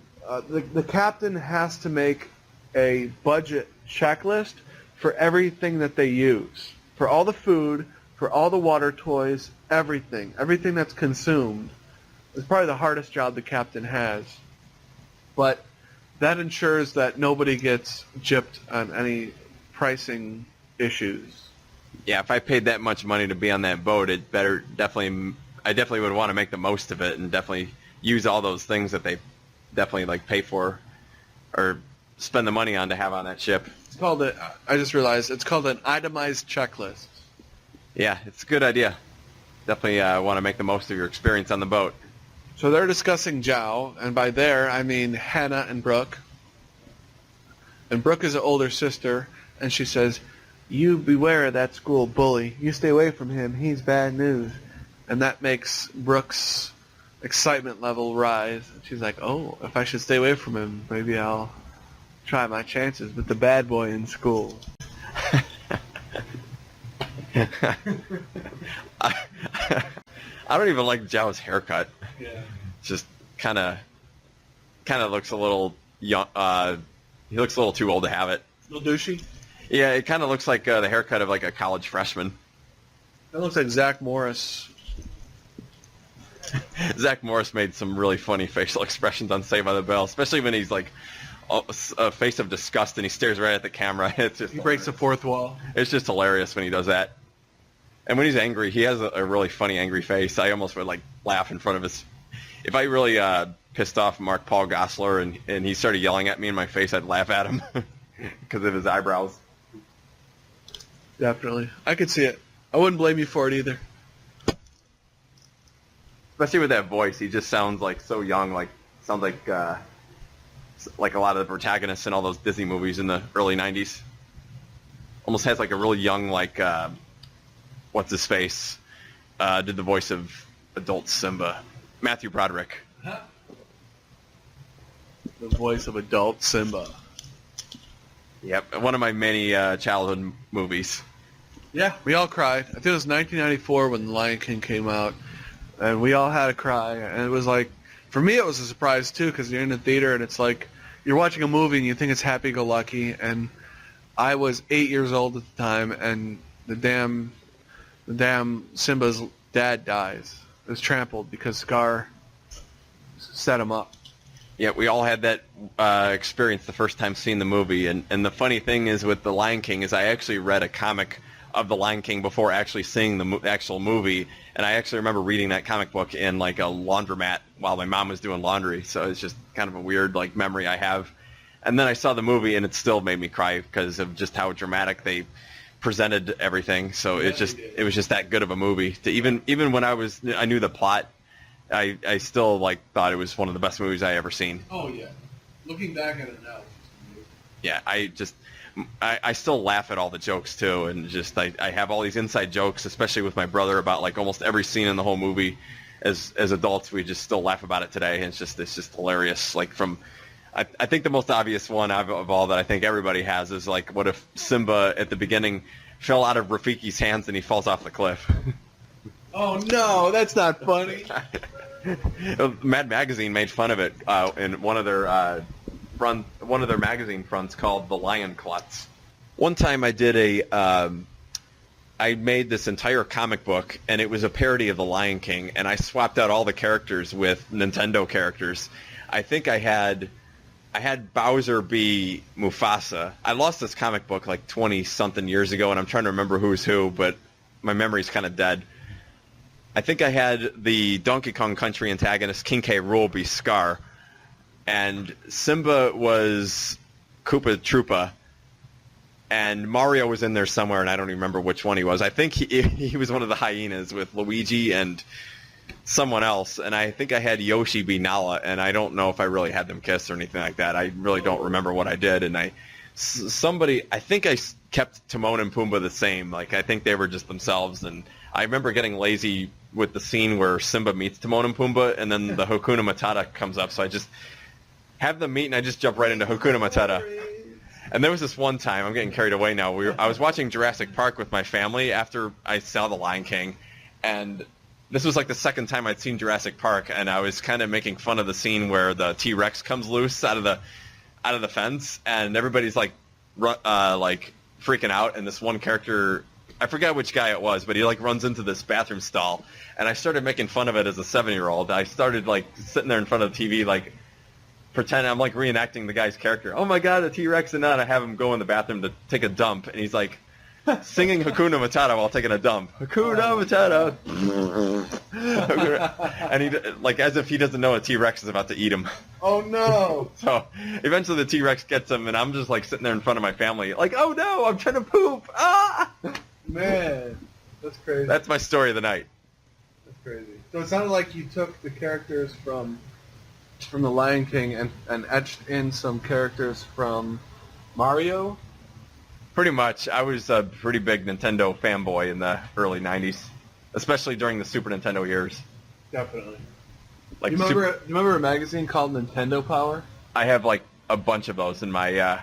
the captain has to make a budget checklist for everything that they use. For all the food, for all the water toys, everything that's consumed. It's probably the hardest job the captain has. But that ensures that nobody gets gypped on any pricing issues. Yeah, if I paid that much money to be on that boat, I definitely would want to make the most of it and definitely use all those things that they definitely like pay for or spend the money on to have on that ship. It's called I just realized it's called an itemized checklist. Yeah, it's a good idea. Definitely want to make the most of your experience on the boat. So they're discussing Zhao, and by there I mean Hannah and Brooke. And Brooke is an older sister, and she says, "You beware of that school bully. You stay away from him. He's bad news." And that makes Brooke's excitement level rise. She's like, "Oh, if I should stay away from him, maybe I'll try my chances with the bad boy in school." I don't even like Zhao's haircut. Yeah. It's just kind of looks a little young. He looks a little too old to have it. A little douchey. Yeah, it kind of looks like the haircut of like a college freshman. That looks like Zach Morris. Zach Morris made some really funny facial expressions on Saved by the Bell, especially when he's like a face of disgust and he stares right at the camera. It's just He breaks the fourth wall. It's just hilarious when he does that. And when he's angry, he has a really funny angry face. I almost would like laugh in front of his. If I really pissed off Mark Paul Gosselaar and he started yelling at me in my face, I'd laugh at him because of his eyebrows. Definitely. I could see it. I wouldn't blame you for it either. Especially with that voice, he just sounds like so young. Sounds like a lot of the protagonists in all those Disney movies in the early '90s. Almost has like a really young what's his face? Did the voice of adult Simba, Matthew Broderick. The voice of adult Simba. Yep, one of my many childhood movies. Yeah, we all cried. I think it was 1994 when The Lion King came out, and we all had a cry. And it was like, for me, it was a surprise too, because you're in the theater and it's like you're watching a movie and you think it's happy-go-lucky. And I was 8 years old at the time, and the damn Simba's dad dies. It was trampled because Scar set him up. Yeah, we all had that experience the first time seeing the movie. And the funny thing is with The Lion King is I actually read a comic of The Lion King before actually seeing the actual movie. And I actually remember reading that comic book in like a laundromat while my mom was doing laundry. So it's just kind of a weird like memory I have. And then I saw the movie and it still made me cry because of just how dramatic they presented everything. So it was just that good of a movie. To even when I knew the plot, I still like thought it was one of the best movies I ever seen. Oh yeah, looking back at it now. Yeah, I still laugh at all the jokes too, and just I have all these inside jokes, especially with my brother about like almost every scene in the whole movie. As adults, we just still laugh about it today, and it's just hilarious. Like I think the most obvious one of all that I think everybody has is like, what if Simba at the beginning fell out of Rafiki's hands and he falls off the cliff? Oh no, that's not funny. Mad Magazine made fun of it in one of their magazine fronts called The Lion Klutz. One time I made this entire comic book, and it was a parody of The Lion King, and I swapped out all the characters with Nintendo characters. I think I had Bowser be Mufasa. I lost this comic book like 20-something years ago, and I'm trying to remember who's who, but my memory's kind of dead. I think I had the Donkey Kong Country antagonist King K. Rool be Scar, and Simba was Koopa Troopa, and Mario was in there somewhere, and I don't even remember which one he was. I think he was one of the hyenas with Luigi and someone else, and I think I had Yoshi be Nala, and I don't know if I really had them kiss or anything like that. I really don't remember what I did, and I somebody, I think kept Timon and Pumbaa the same. Like, I think they were just themselves. And I remember getting lazy with the scene where Simba meets Timon and Pumbaa, and then the Hakuna Matata comes up. So I just have them meet, and I just jump right into Hakuna Matata. And there was this one time, I'm getting carried away now, I was watching Jurassic Park with my family after I saw The Lion King, and this was like the second time I'd seen Jurassic Park, and I was kind of making fun of the scene where the T-Rex comes loose out of the fence, and everybody's like freaking out, and this one character, I forgot which guy it was, but he like runs into this bathroom stall, and I started making fun of it as a 7-year-old. I started like sitting there in front of the TV like pretend I'm like reenacting the guy's character. Oh my god, a T-Rex, and then I have him go in the bathroom to take a dump, and he's like singing Hakuna Matata while taking a dump. Hakuna Matata. And he like as if he doesn't know a T-Rex is about to eat him. Oh no. So eventually the T-Rex gets him, and I'm just like sitting there in front of my family like, oh no, I'm trying to poop. Ah! Man, that's crazy. That's my story of the night. That's crazy. So it sounded like you took the characters from The Lion King and etched in some characters from Mario? Pretty much. I was a pretty big Nintendo fanboy in the early 90s, especially during the Super Nintendo years. Definitely. Like, you remember a magazine called Nintendo Power? I have like a bunch of those in my...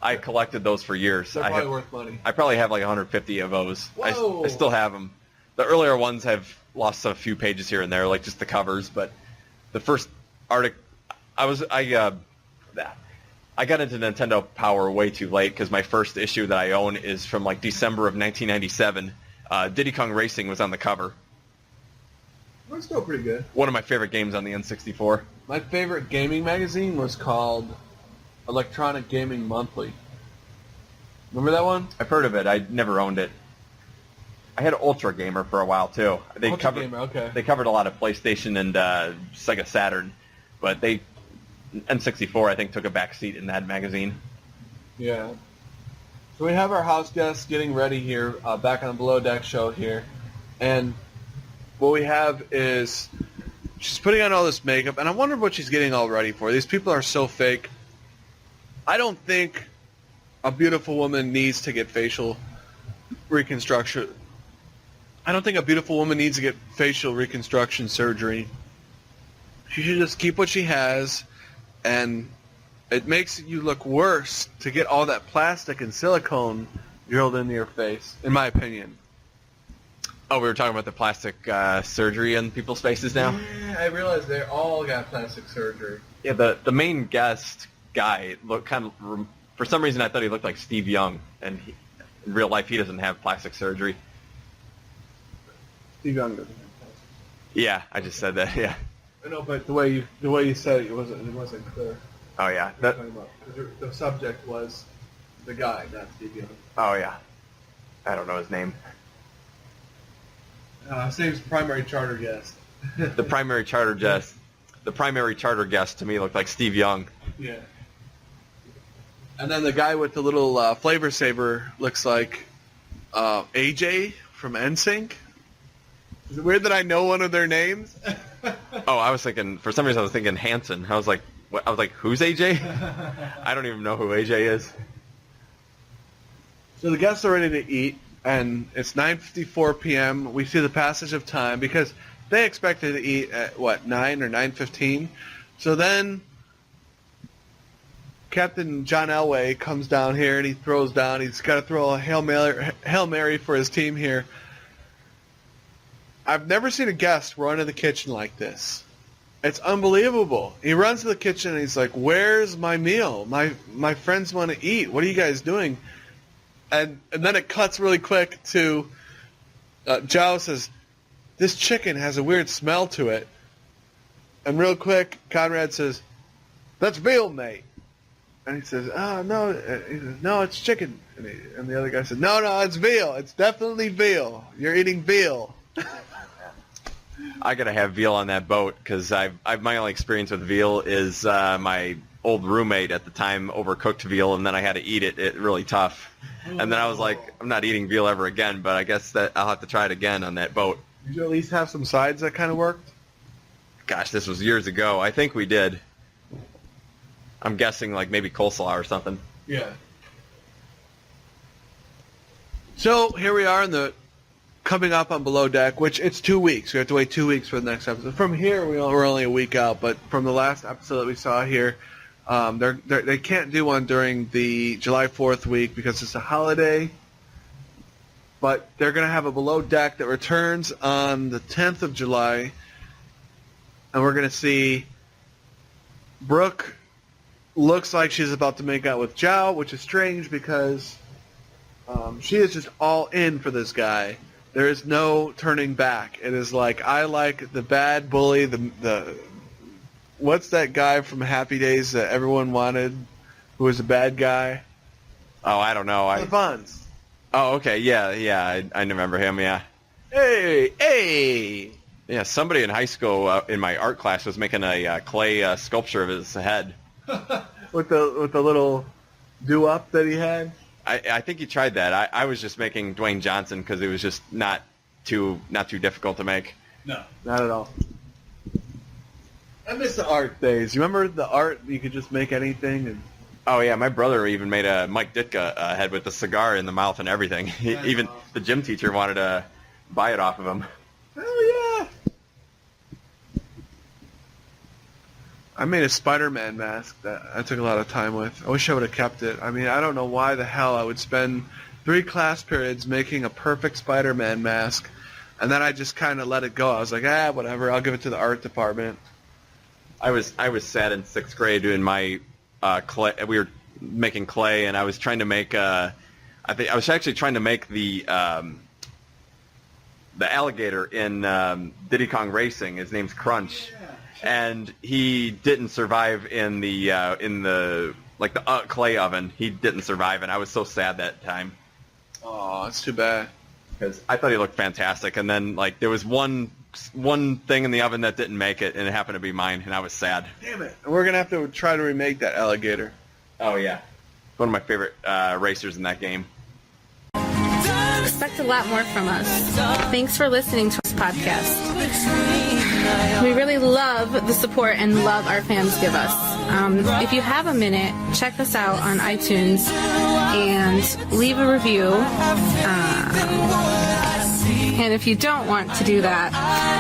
I collected those for years. They're probably worth money. I probably have like 150 of those. Whoa. I still have them. The earlier ones have lost a few pages here and there, like just the covers, but the first article... I got into Nintendo Power way too late because my first issue that I own is from like December of 1997. Diddy Kong Racing was on the cover. That's still pretty good. One of my favorite games on the N64. My favorite gaming magazine was called Electronic Gaming Monthly. Remember that one? I've heard of it. I never owned it. I had Ultra Gamer for a while too. They covered a lot of PlayStation and Sega Saturn, but N64 I think took a back seat in that magazine. Yeah. So we have our house guests getting ready here, back on the Below Deck show here, and what we have is she's putting on all this makeup, and I wonder what she's getting all ready for. These people are so fake. I don't think a beautiful woman needs to get facial reconstruction. I don't think a beautiful woman needs to get facial reconstruction surgery. She should just keep what she has, and it makes you look worse to get all that plastic and silicone drilled into your face, in my opinion. Oh, we were talking about the plastic surgery in people's faces now? Yeah, I realized they all got plastic surgery. Yeah, the main guest guy looked kind of... For some reason, I thought he looked like Steve Young, and in real life, he doesn't have plastic surgery. Steve Young doesn't have plastic. Yeah, I just said that. Yeah. I know, but the way you said it wasn't clear. Oh yeah. Because the subject was the guy, not Steve Young. Oh yeah. I don't know his name. His name's Primary Charter Guest. The primary charter guest. The primary charter guest to me looked like Steve Young. Yeah. And then the guy with the little flavor saver looks like AJ from NSYNC. Is it weird that I know one of their names? Oh, I was thinking, for some reason I was thinking Hanson. I was like, what? I was like, who's AJ? I don't even know who AJ is. So the guests are ready to eat, and it's 9:54 p.m. We see the passage of time because they expected to eat at, 9 or 9:15? So then Captain John Elway comes down here, and he throws down. He's got to throw a Hail Mary for his team here. I've never seen a guest run in the kitchen like this. It's unbelievable. He runs to the kitchen and he's like, "Where's my meal? My friends want to eat. What are you guys doing?" And then it cuts really quick to Zhao says, "This chicken has a weird smell to it." And real quick, Conrad says, "That's veal, mate." And he says, "Oh, no." He says, "No, it's chicken." And the other guy says, No, it's veal. It's definitely veal. You're eating veal." I gotta have veal on that boat because my only experience with veal is my old roommate at the time overcooked veal, and then I had to eat it really tough. And then I was like, I'm not eating veal ever again, but I guess that I'll have to try it again on that boat. Did you at least have some sides that kind of worked? Gosh, this was years ago. I think we did. I'm guessing like maybe coleslaw or something. Yeah. So here we are in the coming up on Below Deck, which it's 2 weeks. We have to wait 2 weeks for the next episode. From here, we're only a week out, but from the last episode that we saw here, they can't do one during the July 4th week because it's a holiday. But they're going to have a Below Deck that returns on the 10th of July, and we're going to see Brooke looks like she's about to make out with Zhao, which is strange because she is just all in for this guy. There is no turning back. It is like, I like the bad bully, the what's that guy from Happy Days that everyone wanted, who was a bad guy? Oh, I don't know. The Fonz. Oh, okay, yeah, I remember him, yeah. Hey! Yeah, somebody in high school in my art class was making a clay sculpture of his head. with the little do-up that he had? I think he tried that. I was just making Dwayne Johnson because it was just not too difficult to make. No, not at all. I miss the art days. You remember the art? You could just make anything. And oh yeah, my brother even made a Mike Ditka head with a cigar in the mouth and everything. Even awesome. The gym teacher wanted to buy it off of him. Hell yeah! I made a Spider-Man mask that I took a lot of time with. I wish I would have kept it. I mean, I don't know why the hell I would spend 3 class periods making a perfect Spider-Man mask, and then I just kind of let it go. I was like, whatever, I'll give it to the art department. I was sad in 6th grade doing my clay. We were making clay, and I was trying to make I was actually trying to make the alligator in Diddy Kong Racing. His name's Crunch. And he didn't survive in the clay oven. He didn't survive, and I was so sad that time. Oh, that's too bad. Because I thought he looked fantastic, and then there was one thing in the oven that didn't make it, and it happened to be mine, and I was sad. Damn it! And we're gonna have to try to remake that alligator. Oh yeah, one of my favorite racers in that game. Expect a lot more from us. Thanks for listening to this podcast. We really love the support and love our fans give us. If you have a minute, check us out on iTunes and leave a review. And if you don't want to do that,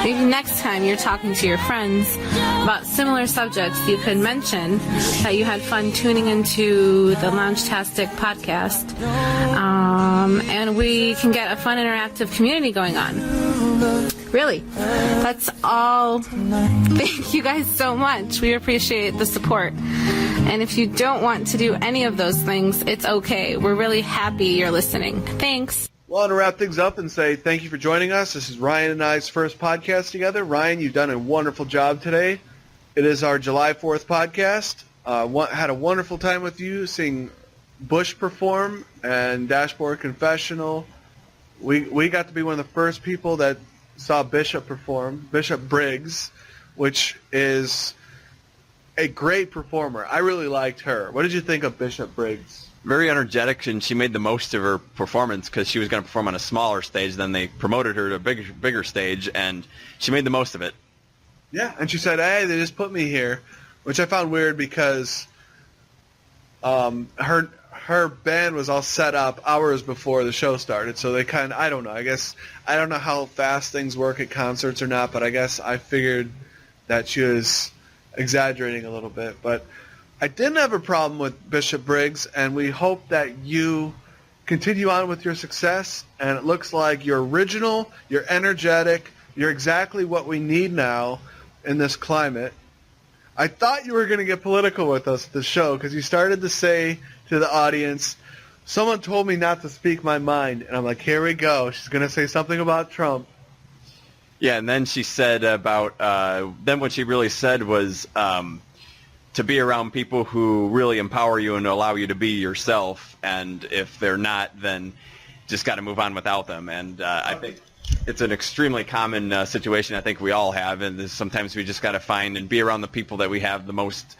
maybe next time you're talking to your friends about similar subjects, you could mention that you had fun tuning into the Loungtastic podcast. And we can get a fun interactive community going on. Really, that's all. Thank you guys so much. We appreciate the support. And if you don't want to do any of those things, it's okay. We're really happy you're listening. Thanks. Well, to wrap things up and say thank you for joining us. This is Ryan and I's first podcast together. Ryan, you've done a wonderful job today. It is our July 4th podcast. Had a wonderful time with you seeing Bush perform and Dashboard Confessional. We got to be one of the first people that saw Bishop perform, Bishop Briggs, which is a great performer. I really liked her. What did you think of Bishop Briggs? Very energetic, and she made the most of her performance because she was going to perform on a smaller stage. Then they promoted her to a bigger stage, and she made the most of it. Yeah, and she said, hey, they just put me here, which I found weird because her band was all set up hours before the show started, so they I don't know. I guess I don't know how fast things work at concerts or not, but I guess I figured that she was exaggerating a little bit. But I didn't have a problem with Bishop Briggs, and we hope that you continue on with your success, and it looks like you're original, you're energetic, you're exactly what we need now in this climate. I thought you were going to get political with us at the show because you started to say to the audience, someone told me not to speak my mind, and I'm like, here we go. She's going to say something about Trump. Yeah, and then she said about, then what she really said was to be around people who really empower you and allow you to be yourself, and if they're not, then just got to move on without them. And I think it's an extremely common situation I think we all have, and sometimes we just got to find and be around the people that we have the most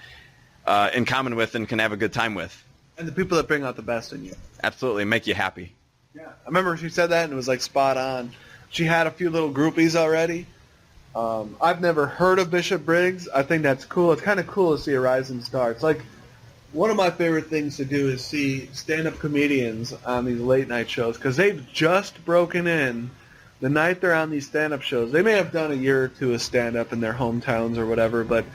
in common with and can have a good time with. And the people that bring out the best in you. Absolutely, make you happy. Yeah, I remember she said that, and it was like spot on. She had a few little groupies already. I've never heard of Bishop Briggs. I think that's cool. It's kind of cool to see a rising star. It's like One of my favorite things to do is see stand-up comedians on these late-night shows because they've just broken in the night they're on these stand-up shows. They may have done a year or two of stand-up in their hometowns or whatever, but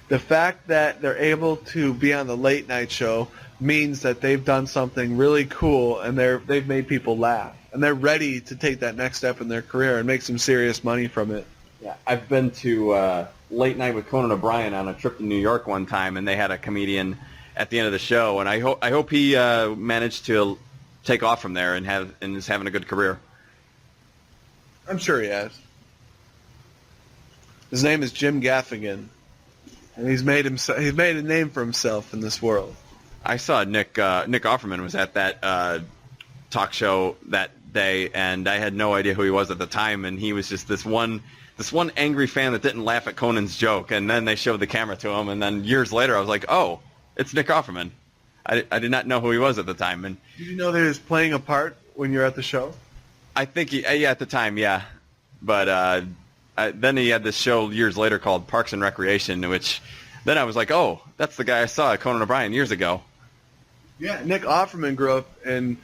the fact that they're able to be on the late-night show means that they've done something really cool and they've made people laugh. And they're ready to take that next step in their career and make some serious money from it. Yeah, I've been to Late Night with Conan O'Brien on a trip to New York one time, and they had a comedian at the end of the show, and I hope he managed to take off from there and is having a good career. I'm sure he has. His name is Jim Gaffigan, and he's made a name for himself in this world. I saw Nick Offerman was at that talk show that day, and I had no idea who he was at the time, and he was just this one angry fan that didn't laugh at Conan's joke, and then they showed the camera to him, and then years later I was like, oh, it's Nick Offerman. I did not know who he was at the time. And did you know that he was playing a part when you were at the show? I think at the time, yeah. But then he had this show years later called Parks and Recreation, which then I was like, oh, that's the guy I saw at Conan O'Brien years ago. Yeah, Nick Offerman grew up in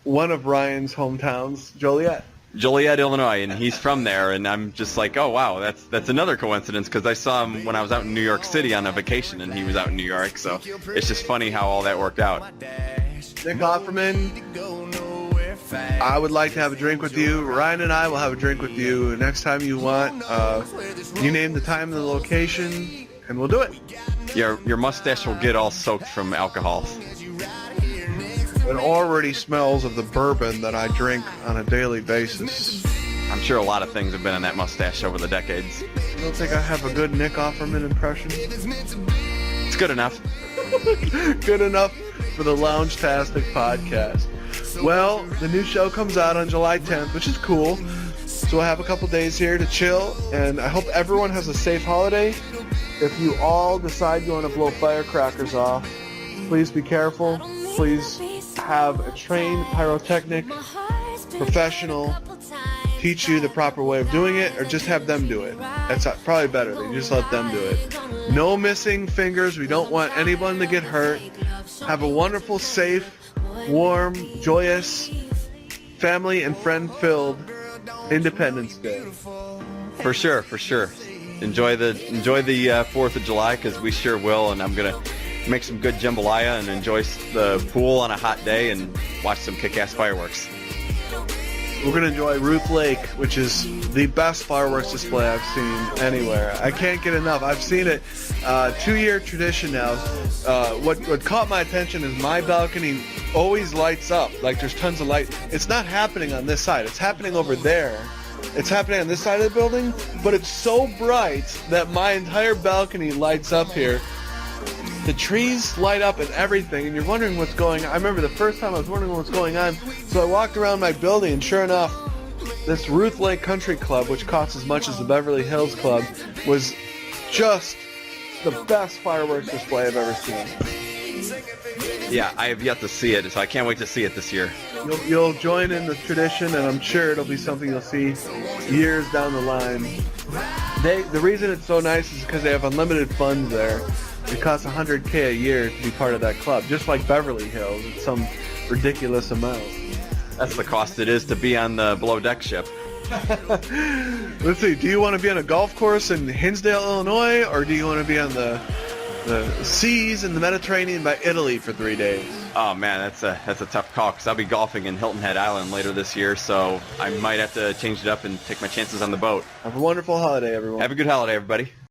one of Ryan's hometowns, Joliet, Illinois, and he's from there, and I'm just like, oh, wow, that's another coincidence, because I saw him when I was out in New York City on a vacation, and he was out in New York, so it's just funny how all that worked out. Nick Offerman, I would like to have a drink with you. Ryan and I will have a drink with you next time you want. You name the time and the location, and we'll do it. Your mustache will get all soaked from alcohol. It already smells of the bourbon that I drink on a daily basis. I'm sure a lot of things have been in that mustache over the decades. You don't think I have a good Nick Offerman impression? It's good enough. Good enough for the Loungtastic podcast. Well, the new show comes out on July 10th, which is cool. So we'll have a couple days here to chill, and I hope everyone has a safe holiday. If you all decide you want to blow firecrackers off, please be careful. Please have a trained pyrotechnic professional teach you the proper way of doing it, or just have them do it. That's probably better. They just let them do it. No missing fingers. We don't want anyone to get hurt. Have a wonderful, safe, warm, joyous, family and friend-filled Independence Day. For sure. Enjoy the 4th of July, because we sure will, and I'm gonna make some good jambalaya and enjoy the pool on a hot day and watch some kick-ass fireworks. We're going to enjoy Ruth Lake, which is the best fireworks display I've seen anywhere. I can't get enough. I've seen it. 2-year tradition now. What caught my attention is my balcony always lights up. Like, there's tons of light. It's not happening on this side. It's happening over there. It's happening on this side of the building, but it's so bright that my entire balcony lights up here. The trees light up and everything, and you're wondering what's going on. I remember the first time I was wondering what's going on, so I walked around my building, and sure enough, this Ruth Lake Country Club, which costs as much as the Beverly Hills Club, was just the best fireworks display I've ever seen. Yeah, I have yet to see it, so I can't wait to see it this year. You'll join in the tradition, and I'm sure it'll be something you'll see years down the line. The reason it's so nice is because they have unlimited funds there. It costs $100K a year to be part of that club, just like Beverly Hills. It's some ridiculous amount. That's the cost it is to be on the below deck ship. Let's see. Do you want to be on a golf course in Hinsdale, Illinois, or do you want to be on the seas in the Mediterranean by Italy for 3 days? Oh man, that's a tough call, because I'll be golfing in Hilton Head Island later this year, so I might have to change it up and take my chances on the boat. Have a wonderful holiday, everyone. Have a good holiday, everybody.